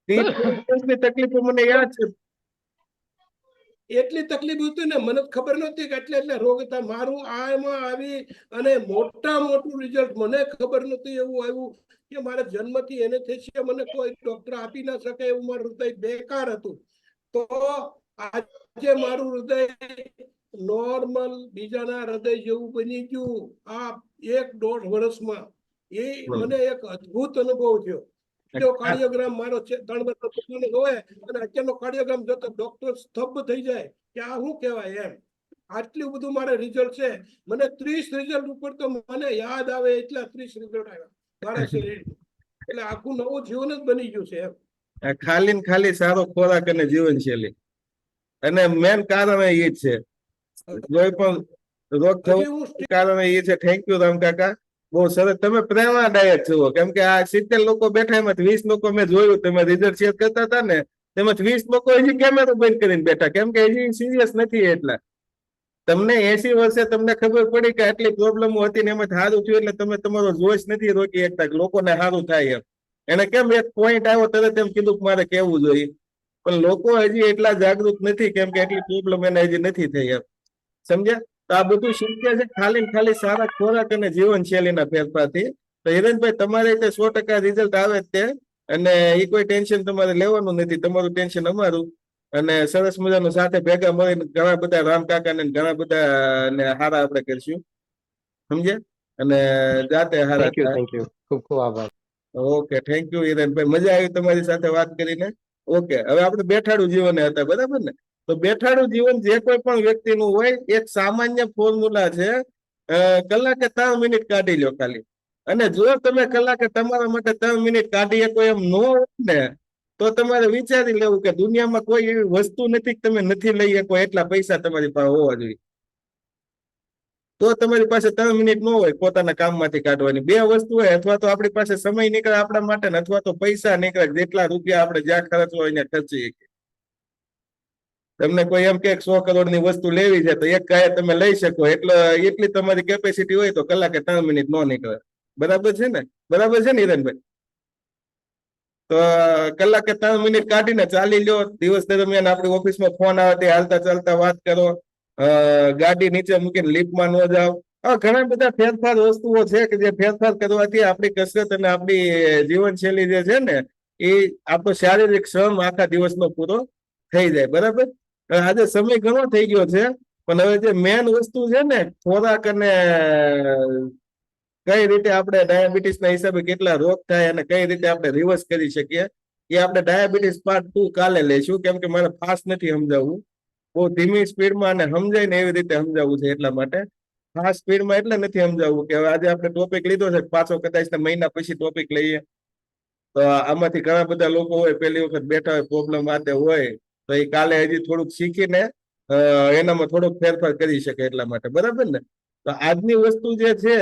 30 વર્ષની તકલીફો મને યાદ છે. એટલી તકલીફ હતી ને, મને ખબર નહોતી કે એટલે રોગ હતા. મારું આમાં આવી અને મોટું રિઝલ્ટ મને ખબર નહોતી એવું આવ્યું કે મારા જન્મથી એને થશે, મને કોઈ ડોક્ટર આપી ના શકે એવું મારું હૃદય બેકાર હતું. તો આજે મારું હૃદય નોર્મલ બીજાના હૃદય જેવું બની ગયું આ 1-1.5 વર્ષમાં. એ મને એક અદભુત અનુભવ થયો. કાર્ડિયોગ્રામ મારો 3 વર્ષ હોય અને અત્યારનો કાર્ડિયોગ્રામ જોતો ડોક્ટર સ્તબ્ધ થઈ જાય કે આ શું કહેવાય એમ. આટલું બધું મારે રિઝલ્ટ છે. મને 30 રિઝલ્ટ ઉપર તો મને યાદ આવે એટલા 30 રિઝલ્ટ આવ્યા મારા શરીર. એટલે આખું નવું જીવન જ બની ગયું છે એમ. ખાલી ને ખાલી સારો ખોરાક અને જીવનશૈલી. અને મેન કારણ એ જ છે કોઈ પણ રોગ થવાનું હજી હું કારણ એ છે. થેન્ક યુ રામ કાકા, બહુ સરસ. તમે પ્રેરણાદાયક છો, કેમ કે આ 70 લોકો બેઠા એમાંથી 20 લોકો મેં જોયું તમે રિઝલ્ટ શેર કરતા હતા ને, તેમાંથી 20 લોકો હજી કેમેરો બંધ કરીને બેઠા, કેમ કે હજી સિરિયસ નથી એટલા. તમને 80 વર્ષે તમને ખબર પડી કે આટલી પ્રોબ્લેમો હતી ને એમાં સારું થયું, એટલે તમે તમારો જોશ નથી રોકી શકતા કે લોકોને સારું થાય એમ. એને કેમ એક પોઈન્ટ આવ્યો તરત એમ કીધું કે મારે કેવું જોઈએ, પણ લોકો હજી એટલા જાગૃત નથી, કેમ કે એટલી પ્રોબ્લેમ એને હજી નથી થઈ એમ. સમજ્યા? તો આ બધું શક્ય છે ખાલી ને ખાલી સારા ખોરાક અને જીવનશૈલીના ફેરફારથી. તો હિરેનભાઈ તમારે રીતે 100% રિઝલ્ટ આવે જ તે, અને એ કોઈ ટેન્શન તમારે લેવાનું નથી, તમારું ટેન્શન અમારું. અને સરસ મજાનું સાથે ભેગા મળીને ઘણા બધા રામ કાકાને ઘણા બધા ને હારા આપણે કરશું, સમજ્યા? અને જાતે હારા થાય. થેન્ક યુ, ખૂબ ખૂબ આભાર. ઓકે, થેન્ક યુ હિરેનભાઈ, મજા આવી તમારી સાથે વાત કરીને. ઓકે, હવે આપણે બેઠાડું જીવન હતા, બરાબર ને? તો બેઠાડું જીવન જે કોઈ પણ વ્યક્તિનું હોય, એક સામાન્ય ફોર્મ્યુલા છે, કલાકે 3 મિનિટ કાઢી લો ખાલી. અને જો તમે કલાકે તમારા માટે 3 મિનિટ કાઢી શકો એમ ન હોય ને, તો તમારે વિચારી લેવું કે દુનિયામાં કોઈ એવી વસ્તુ નથી કે તમે નથી લઈ શકો એટલા પૈસા તમારી પાસે હોવા જોઈએ. તો તમારી પાસે 3 મિનિટ ન હોય પોતાના કામમાંથી કાઢવાની. 2 વસ્તુ હોય, અથવા તો આપણી પાસે સમય નીકળે આપણા માટે, ને અથવા તો પૈસા નીકળે, જેટલા રૂપિયા આપણે જ્યાં ખર્ચવા હોય ત્યાં ખર્ચી શકીએ. તમને કોઈ એમ કે 100 કરોડની વસ્તુ લેવી છે તો એક ગાય તમે લઈ શકો, એટલે એટલી તમારી કેપેસિટી હોય તો કલાકે 3 મિનિટ ન નીકળે. બરાબર છે ને? બરાબર છે ને હિરેનભાઈ? તો કલાકે 3 મિનિટ કાઢીને ચાલી લો. દિવસ દરમિયાન આપણી ઓફિસમાં ફોન આવે તે હાલતા ચાલતા વાત કરો. ગાડી નીચે મૂકીને લિફ્ટમાં ન જાઓ. ઘણા બધા ફેરફાર વસ્તુઓ છે કે જે ફેરફાર કરવાથી આપણી કસરત અને આપણી જીવનશૈલી જે છે ને, એ આપણો શારીરિક શ્રમ આખા દિવસનો પૂરો થઈ જાય. બરાબર? આજે સમય ઘણો થઈ ગયો છે, પણ હવે જે મેન વસ્તુ છે ને, ખોરાક અને કઈ રીતે આપણે ડાયાબિટીસના હિસાબે કેટલા રોગ થાય અને કઈ રીતે આપણે રિવર્સ કરી શકીએ, એ આપણે ડાયાબિટીસ પાર્ટ 2 કાલે લઈશું, કેમ કે મારે ફાસ્ટ નથી સમજાવવું, બહુ ધીમી સ્પીડમાં અને સમજાય ને એવી રીતે સમજાવવું છે. એટલા માટે ફાસ્ટ સ્પીડમાં એટલે નથી સમજાવવું કે હવે આજે આપણે ટોપિક લીધો છે, પાછો કદાચ મહિના પછી ટોપિક લઈએ, તો આમાંથી ઘણા બધા લોકો હોય પહેલી વખત બેઠા હોય, પ્રોબ્લેમ આતે હોય, તો એ કાલે હજી થોડુંક શીખીને એનામાં થોડોક ફેરફાર કરી શકે. એટલા માટે બરાબર ને? તો આજની વસ્તુ જે છે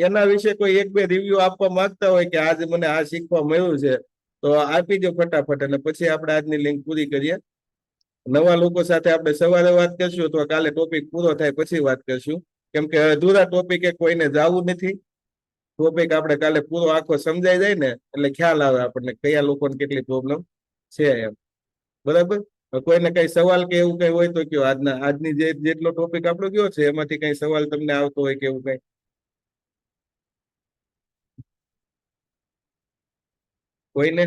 એના વિશે કોઈ 1-2 રિવ્યુ આપવા માંગતા હોય કે આજે મને આ શીખવા મળ્યું છે, તો આપી દો ફટાફટ, અને પછી આપણે આજની લિંક પૂરી કરીએ. નવા લોકો સાથે આપણે સવારે વાત કરશું, અથવા કાલે ટોપિક પૂરો થાય પછી વાત કરશું, કેમ કે અધૂરા ટોપિકે કોઈને જવું નથી. ટોપિક આપણે કાલે પૂરો આખો સમજાઈ જાય ને, એટલે ખ્યાલ આવે આપણને કયા લોકોને કેટલી પ્રોબ્લેમ છે એમ. બરાબર? કોઈને કઈ સવાલ કે એવું કઈ હોય તો કયો. આજની જેટલો ટોપિક આપણો ગયો છે એમાંથી કઈ સવાલ તમને આવતો હોય કે એવું કઈ? કોઈને?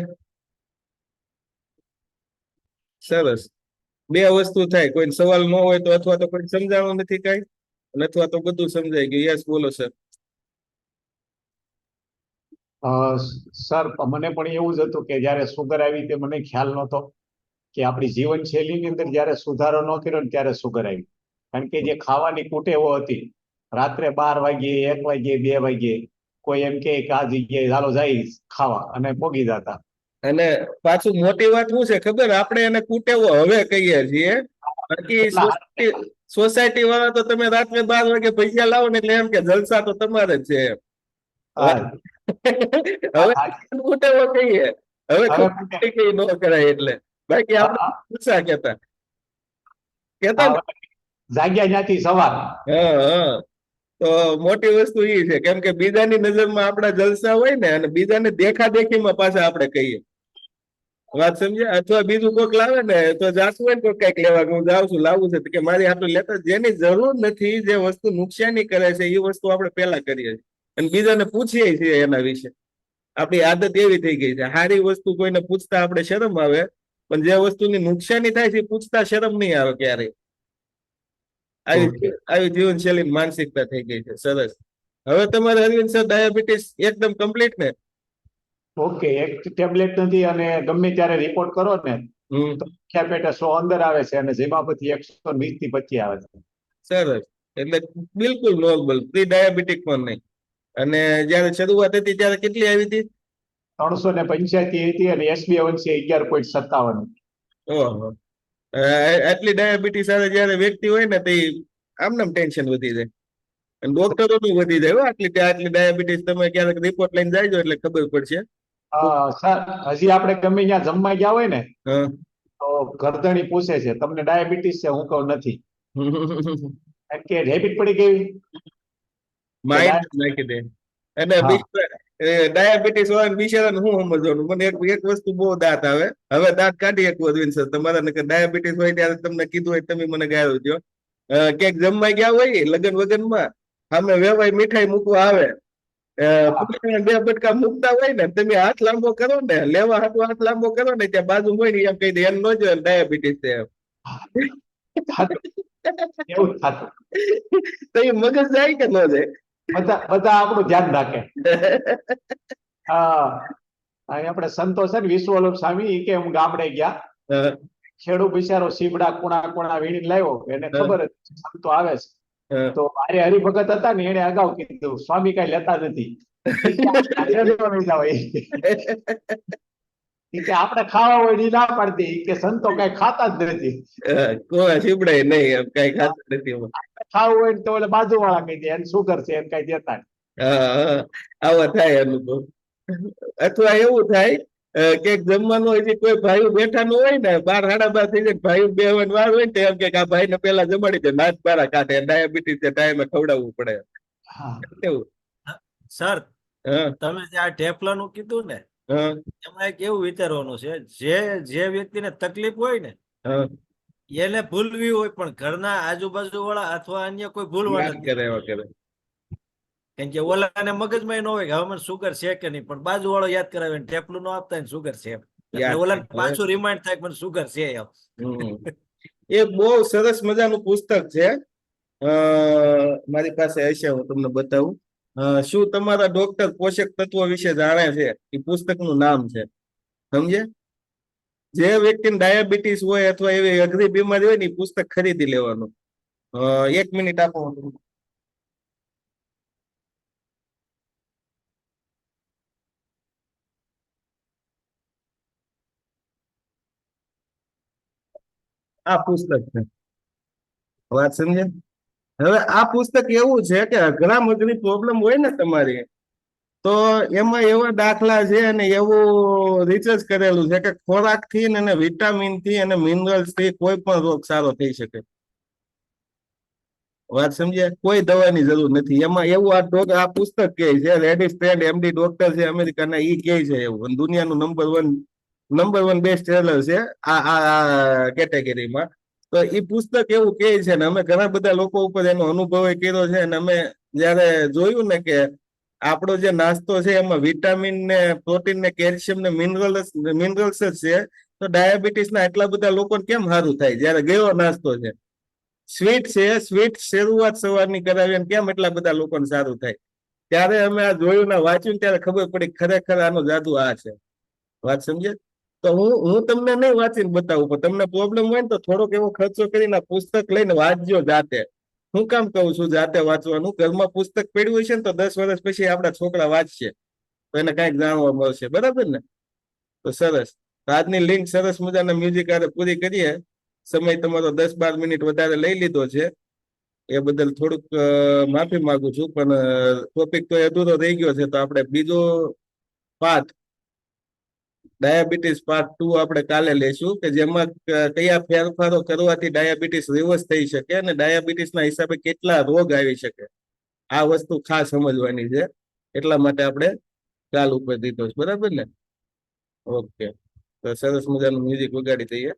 સરસ. 2 વસ્તુ થાય, કોઈ સવાલ ન હોય તો અથવા તો કોઈ સમજાવવાનું નથી કઈ, અથવા તો બધું સમજાઈ ગયું. યસ, બોલો સર. સર, મને પણ એવું જ હતું કે જયારે સુગર આવી તે મને ખ્યાલ નહોતો કે આપણી જીવનશૈલીની અંદર જયારે સુધારો ન કર્યો ને ત્યારે સુગર આવી. કારણ કે જે ખાવાની કુટેવો હતી, રાત્રે 12 વાગ્યે, 1 વાગ્યે, 2 વાગ્યે કોઈ એમ કે આ જગ્યાએ ચાલો જાય ખાવા, અને પોગી જતા. અને પાછું મોટી વાત શું છે ખબર, આપણે એને કુટેવો હવે કહીએ છીએ, બાકી સોસાયટી વાળા તો તમે રાત્રે 12 વાગે પૈસા લાવો ને એટલે એમ કે જલસા તો તમારે જ છે એમ. હવે કુટેવો કહીએ, હવે કઈ ન કરાય એટલે. બાકી આપણે જલસા કેતા જાગ્યા જ્યાંથી સવાર. હા. તો મોટી વસ્તુ એ છે, કેમ કે બીજાની નજરમાં આપણા જલસા હોય ને, અને બીજાને દેખાદેખીમાં પાછા આપણે કહીએ. વાત સમજ્યા? અથવા બીજું કોઈક લાવે ને તો જાશું હોય ને કોઈ કઈક લેવા, હું જાઉં છું, લાવું છે કે મારી આટલું લેતા. જેની જરૂર નથી, જે વસ્તુ નુકસાની કરે છે, એ વસ્તુ આપણે પેલા કરીએ છીએ, અને બીજાને પૂછીએ છીએ એના વિશે. આપણી આદત એવી થઈ ગઈ છે. સારી વસ્તુ કોઈને પૂછતા આપણે શરમ આવે, પણ જે વસ્તુની નુકસાની થાય છે એ પૂછતા શરમ નહીં આવે ક્યારેય. આવી જીવનશૈલી માનસિકતા થઈ ગઈ છે. સરસ. હવે તમારે અરવિંદ સર ડાયાબિટીસ એકદમ કમ્પ્લીટ ને? ઓકે, એક ટેબ્લેટ નથી, અને ગમે ત્યારે રિપોર્ટ કરો ને તો ખ્યા પેટે 100 અંદર આવે છે, અને જેમાંથી 120 થી 25 આવે છે. સરસ. એટલે બિલકુલ નોર્મલ, પ્રી ડાયાબિટીક પણ નહીં. અને જયારે શરૂઆત હતી ત્યારે કેટલી આવી હતી? 385 હતી, અને SBA1C 11.57. ઓહો. આટલી ડાયાબિટીસ સાથે જયારે વ્યક્તિ હોય ને તે આમનામ ટેન્શન વધી જાય અને ડોક્ટરોનું વધી જાય હો. આટલી ડાયાબિટીસ તમે ક્યારેક રિપોર્ટ લઈને જાયજો એટલે ખબર પડશે. સર હજી આપણે ગમે ત્યાં જમવા ગયા હોય ને હા. તો ગરદણી પૂછે છે તમને ડાયાબિટીસ છે, હું કહું નથી, કારણ કે હેબિટ પડી ગઈ. માઇન્ડ નાખી દે અને હા. ડાયાબિટીસ હોય બિચારાને હું સમજવાનું. મને એક વસ્તુ બહુ દાંત આવે. હવે દાંત કાઢી શકું અરવિંદ સર તમારા નકર ડાયાબિટીસ હોય ત્યારે તમને કીધું હોય તમે મને ગાયો છો. ક્યાંક જમવા ગયા હોય લગન વગનમાં સામે વેવાય મીઠાઈ મૂકવા આવે, પૂછડીને 2 બટકા મૂકતા હોય ને તમે હાથ લાંબો કરો ને લેવા હાથો હાથ લાંબો કરો ને ત્યાં બાજુ હોય ને એમ કહી દે એમ ન જોઈએ ડાયાબિટીસ છે એમ. એવું થતું. તો એ મગજ જાય કે ન જાય? બધા આપણું ધ્યાન રાખે. હા, અહીં આપણે સંતો છે ને વિશ્વલોક સ્વામી, ઈ કે હું ગામડે ગયા, હા, ખેડૂત બિચારો સીબડા કુણા વીણી લાવ્યો, એને ખબર જ સંતો આવે છે. હા. તો આરે હરિભગત હતા ને એને અગાઉ કીધું સ્વામી કઈ લેતા નથી. ઈ કે આપણે ખાવા હોય ઈ ના પાડતી, ઈ કે સંતો કઈ ખાતા જ નથી. કોઈ શીબડાય નહીં એમ કઈ ખાતું નથી એમાં. ખાવું હોય ને તો ઓલે બાજુવાળા કહી દે એને સુગર છે એને કઈ દેતા નહીં. હા, આવા થાય અનુભવ. અથવા એવું થાય કે જમવાનું હજી કોઈ ભાઈ બેઠા નું હોય ને 12 સાડા 12 થઈ જાય ભાઈ બેહવાની વાર હોય ને તો એમ કે આ ભાઈ ને પેલા જમાડી દે, નાચ બારા કાઢે, ડાયાબિટીસ છે ટાઈમે ખવડાવવું પડે હા. એવું. સર હા, તમે જે આ ઢેફલાનું કીધું ને હા, એમાં એક એવું વિચારવાનું છે, જે વ્યક્તિને તકલીફ હોય ને હા. એને ભૂલવી હોય પણ ઘરના આજુબાજુ વાળા અથવા અન્ય કોઈ ભૂલવા યાદ નથી. કરે એવા કરે. કારણ કે ઓલાને મગજમાં ન હોય કે હવે મને સુગર છે કે નહીં, પણ બાજુ વાળો યાદ કરાવે ને ટેપલું નો આપતા સુગર છે એમ. એટલે યાદ ઓલાને કરે. પાછું રિમાઇન્ડ થાય કે મને સુગર છે એમ. હમ. એ બહુ સરસ મજાનું પુસ્તક છે. મારી પાસે હશે, હું તમને બતાવું. શું તમારા ડોક્ટર પોષક તત્વો વિશે જાણે છે? એ પુસ્તકનું નામ છે, સમજે. જે વ્યક્તિને ડાયાબિટીસ હોય અથવા એવી અઘરી બીમારી હોય ને એ પુસ્તક ખરીદી લેવાનું. 1 મિનિટ આપો. આ પુસ્તક છે, વાત સમજે. હવે આ પુસ્તક એવું છે કે અઘરા મગની પ્રોબ્લેમ હોય ને તમારી, તો એમાં એવા દાખલા છે અને એવું રિસર્ચ કરેલું છે કે ખોરાક થી અને વિટામિન થી અને મિનરલ્સ થી કોઈ પણ રોગ સારો થઈ શકે. વાત સમજે, કોઈ દવાની જરૂર નથી એમાં. એવું આ પુસ્તક કહે છે. રેડી સ્ટ્રેન્ડ એમડી ડોક્ટર છે અમેરિકાના, ઈ કહે છે એવું. દુનિયાનું નંબર વન બેસ્ટ સેલર છે આ કેટેગરીમાં. તો એ પુસ્તક એવું કહે છે ને અમે ઘણા બધા લોકો ઉપર એનો અનુભવ કર્યો છે. અને અમે જયારે જોયું ને કે આપણો જે નાસ્તો છે એમાં વિટામિન ને પ્રોટીન ને કેલ્શિયમ ને મિનરલ્સ જ છે, તો ડાયાબિટીસ ના એટલા બધા લોકોને કેમ સારું થાય જયારે ગયો નાસ્તો છે. સ્વીટ છે, સ્વીટ શરૂઆત સવારની કરાવી અને કેમ એટલા બધા લોકોને સારું થાય. ત્યારે અમે આ જોયું ને વાંચ્યું ત્યારે ખબર પડી ખરેખર આનો જાદુ આ છે. વાત સમજે. તો હું તમને નહીં વાંચીને બતાવું, પણ તમને પ્રોબ્લેમ હોય ને તો થોડોક એવો ખર્ચો કરીને પુસ્તક લઈને વાંચજો જાતે. હું કામ કહું છું જાતે વાંચવાનું? ઘરમાં પુસ્તક પડ્યું હશે ને તો 10 વર્ષ પછી આપણા છોકરા વાંચશે તો એને કઈક જાણવા મળશે. બરાબર ને? તો સરસ. આજની લિંક સરસ મજાના મ્યુઝિક આરે પૂરી કરીએ. સમય તમારો 10-12 મિનિટ વધારે લઈ લીધો છે, એ બદલ થોડુંક માફી માંગુ છું. પણ ટોપિક તો અધૂરો રહી ગયો છે, તો આપણે બીજો પાર્ટ ડાયાબિટીસ પાર્ટ 2 આપણે કાલે લેશું, કે જેમાં કયા ફેરફારો કરવાથી ડાયાબિટીસ રિવર્સ થઈ શકે અને ડાયાબિટીસના હિસાબે કેટલા રોગ આવી શકે. આ વસ્તુ ખાસ સમજવાની છે, એટલા માટે આપણે કાલ ઉપર દીધો છે. બરાબર ને? ઓકે, તો સરસ મજાનું મ્યુઝિક વગાડી દઈએ.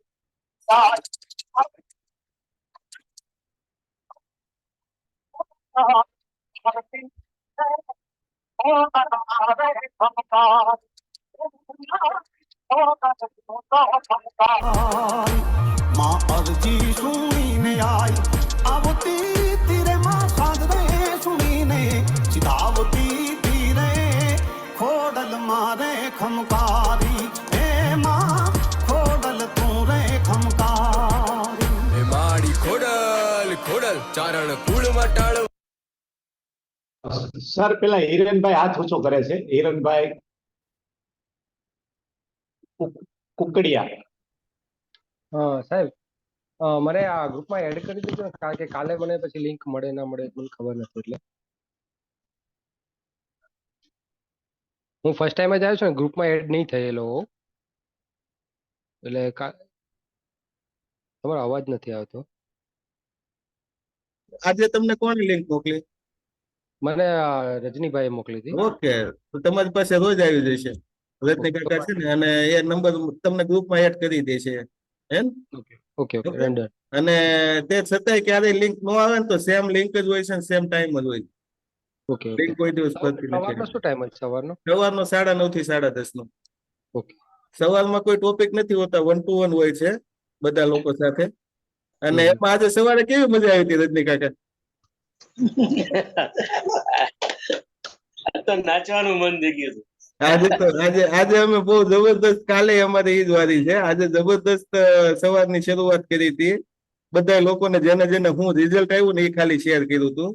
माँ अर्जी सुनी आई आवती तीरे माँ सागरे सुनी चितावती तीरे खोडल मारे खमकारी हे माँ खोडल तू रे खमकारी માડી ખોડલ ખોડલ ચારણ કુળ મટાળ. સર પેલા હિરેનભાઈ હાથ ઊંચો કરે છે. હિરેનભાઈ કુકડિયા. સાહેબ મને આ ગ્રુપમાં એડ કરી દીધો ને, કારણ કે કાલે મને પછી લિંક મળે ના મળે મને ખબર નથી. એટલે હું ફર્સ્ટ ટાઈમ જ આવ્યો છું ને, ગ્રુપમાં એડ નહીં થયેલો હોઉં. એટલે તમારો અવાજ નથી આવતો. આજે તમને કોની લિંક મોકલી? મને રજનીભાઈએ મોકલી હતી. ઓકે, તો તમારી પાસે રોજ આવી જશે રજની કાકા છે ને, અને એ નંબર તમને ગ્રુપમાં એડ કરી દેશે. એમ ઓકે ઓકે રેન્ડર. અને તે છતાંય ક્યારેય લિંક ન આવે ને તો સેમ લિંક જ હોય છે, સેમ ટાઈમ જ હોય. ઓકે લિંક કોઈ દિવસ પડતી સવારનો નથી. શું ટાઈમ હોય? સવારનો સવારનો 9:30 થી 10:30 નો. ઓકે. સવારમાં કોઈ ટોપિક નથી હોતા, 1 to 1 હોય છે બધા લોકો સાથે. અને એમાં આજે સવારે કેવી મજા આવી હતી રજની કાકા? તો નાચવાનું મન થઈ ગયું હતું. આજે અમે બહુ જબરદસ્ત, કાલે અમારે ઈ જ વારી છે. આજે જબરદસ્ત સવારની શરૂઆત કરી હતી. બધા લોકોને જેને જેને હું રિઝલ્ટ આવ્યું ને એ ખાલી શેર કર્યું હતું.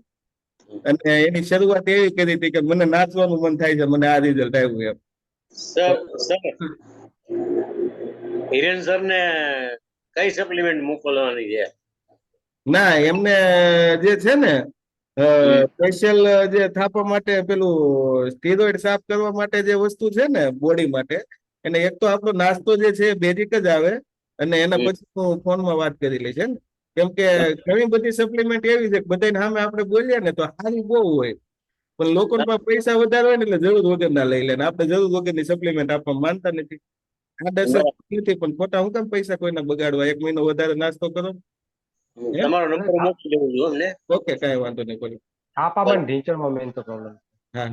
અને એની શરૂઆત એવી કરી હતી કે મને નાચવાનું મન થાય છે, મને આ રિઝલ્ટ આવ્યું એમ. સર હિરેન સર ને કઈ સપ્લિમેન્ટ મોકલવાની છે? ના, એમને જે છે ને સ્પેશિયલ જે થાપા માટે પેલું સ્ટીરોઇડ સાફ કરવા માટે જે વસ્તુ છે ને બોડી માટે, એને એક તો આપણો નાસ્તો જે છે બેઝિક જ આવે, અને એના પછી હું ફોનમાં વાત કરી લઈશ. ને કેમ કે ઘણી બધી સપ્લિમેન્ટ એવી છે કે બધાને સામે આપણે બોલીએ ને તો સારી બહુ હોય, પણ લોકો પાસે પૈસા વધારે હોય ને એટલે જરૂર વગરના લઈ લે. આપણે જરૂર વગરની સપ્લિમેન્ટ આપવા માનતા નથી. આ દર્શક નથી, પણ ખોટા હું કેમ પૈસા કોઈને બગાડવા? 1 મહિનો વધારે નાસ્તો કરો. તમારો નંબર મોકલી દેવું છું અમને. ઓકે, કાંઈ વાંધો નહીં. બોલો. છાપામાં ઢીંચણમાં મેઇન તો પ્રોબ્લેમ. હા,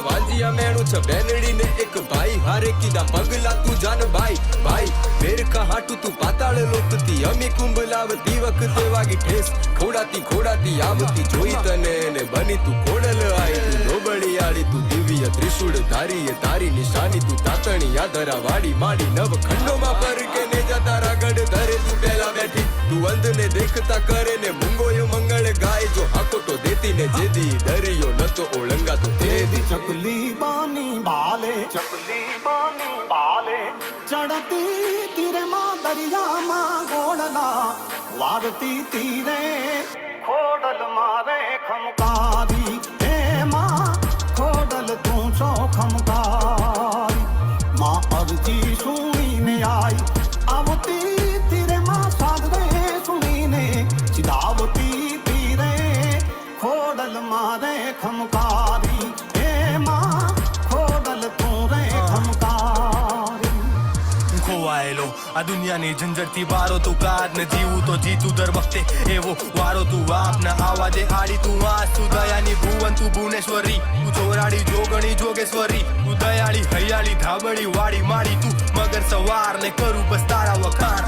વાંજિયા મેણું છે બેનડી ને એક ભાઈ હારે કીધા પગલા તું જાન ભાઈ ભાઈ મેર કહાટુ તું પાતાળ લોકતી અમી કુંભ લાવતી વખતે વાગી ઠેસ ખોડાતી આવતી જોઈ તને ને બની તું ખોડલ આઈ તું નોબળી આડી તું દિવ્ય ત્રિશુળ ધારી તારી નિશાની તું તાતણી આધરા વાડી માડી નવ ખંડોમાં પર કે ને જતા રાગડ ધરે તું પહેલા બેઠી તું અંધ ને દેખતા કરે ને મુંગોયો મંગળ ગાય જો હાકો તો દેતી ને જેદી દરિયો નતો ઓળંગા તો તેદી चकली बानी बाले चढ़ती तीरे माँ दरिया माँ गोड़ला वारती तीरे खोडल मारे खमकारी हे माँ खोडल तू छो खमकारी माँ अर्जी सुनीने आई आवती तीरे माँ सागरे सुनीने चिदावती तीरे खोडल मारे खमकारी ખોવાયેલો આ દુનિયાની ઝંઝટથી વારો તું કાઢ ને જીવું તો જીતું દર વખતે એવો વારો તું આપના આવાજે આડી તું વાસ તું દયાની ભુવન તું ભુવનેશ્વરી તું ચોરાડી જોગણી જોગેશ્વરી તું દયાળી હૈયાળી ધાબળી વાડી માડી તું મગર સવાર ને કરું બસ તારા વખાણ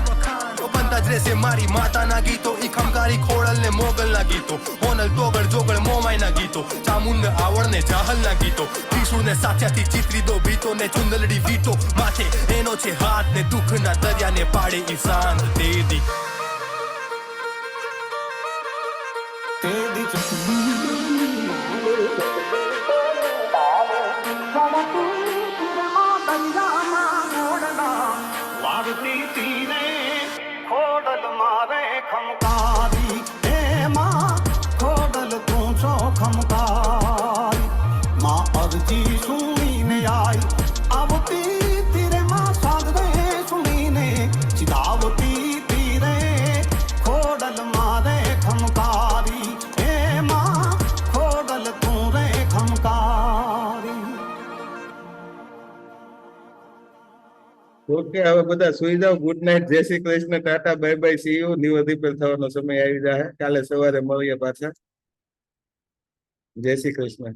તો બનતા જ રહેશે મારી માતાના ગીતો ઈ ખમકારી ખોડલ ને મોગલ ના ગીતો ઓનલ તોગળ જોગળ મોમાઈ ના ગીતો ચામુંડ આવડ ને જાહલ ના ગીતો ત્રિશુળ ને સાચાથી ચિત્રી દો ભીતો ને ચુંદલડી વીટો માથે એનો છે હાથ ને દુઃખ ના દરિયા ને પાડે ઈ શાંત તેદી वारती तीरे खोडल मारे खमकारी हे माँ खोडल तू छो खमकारी माँ अर्जी सुनीने आई आवती तीरे माँ सागरे सुनीने चिदावती तीरे खोडल मारे खमकारी हे माँ खोडल तू रे खमकारी. ઓકે, હવે બધા સુઈ જાઓ. ગુડ નાઇટ, જય Shri Krishna, Tata, bye bye, C you. નિવૃત્ત રિપેર થવાનો સમય આવી જાય. કાલે સવારે મળીએ પાછા. જય શ્રી કૃષ્ણ.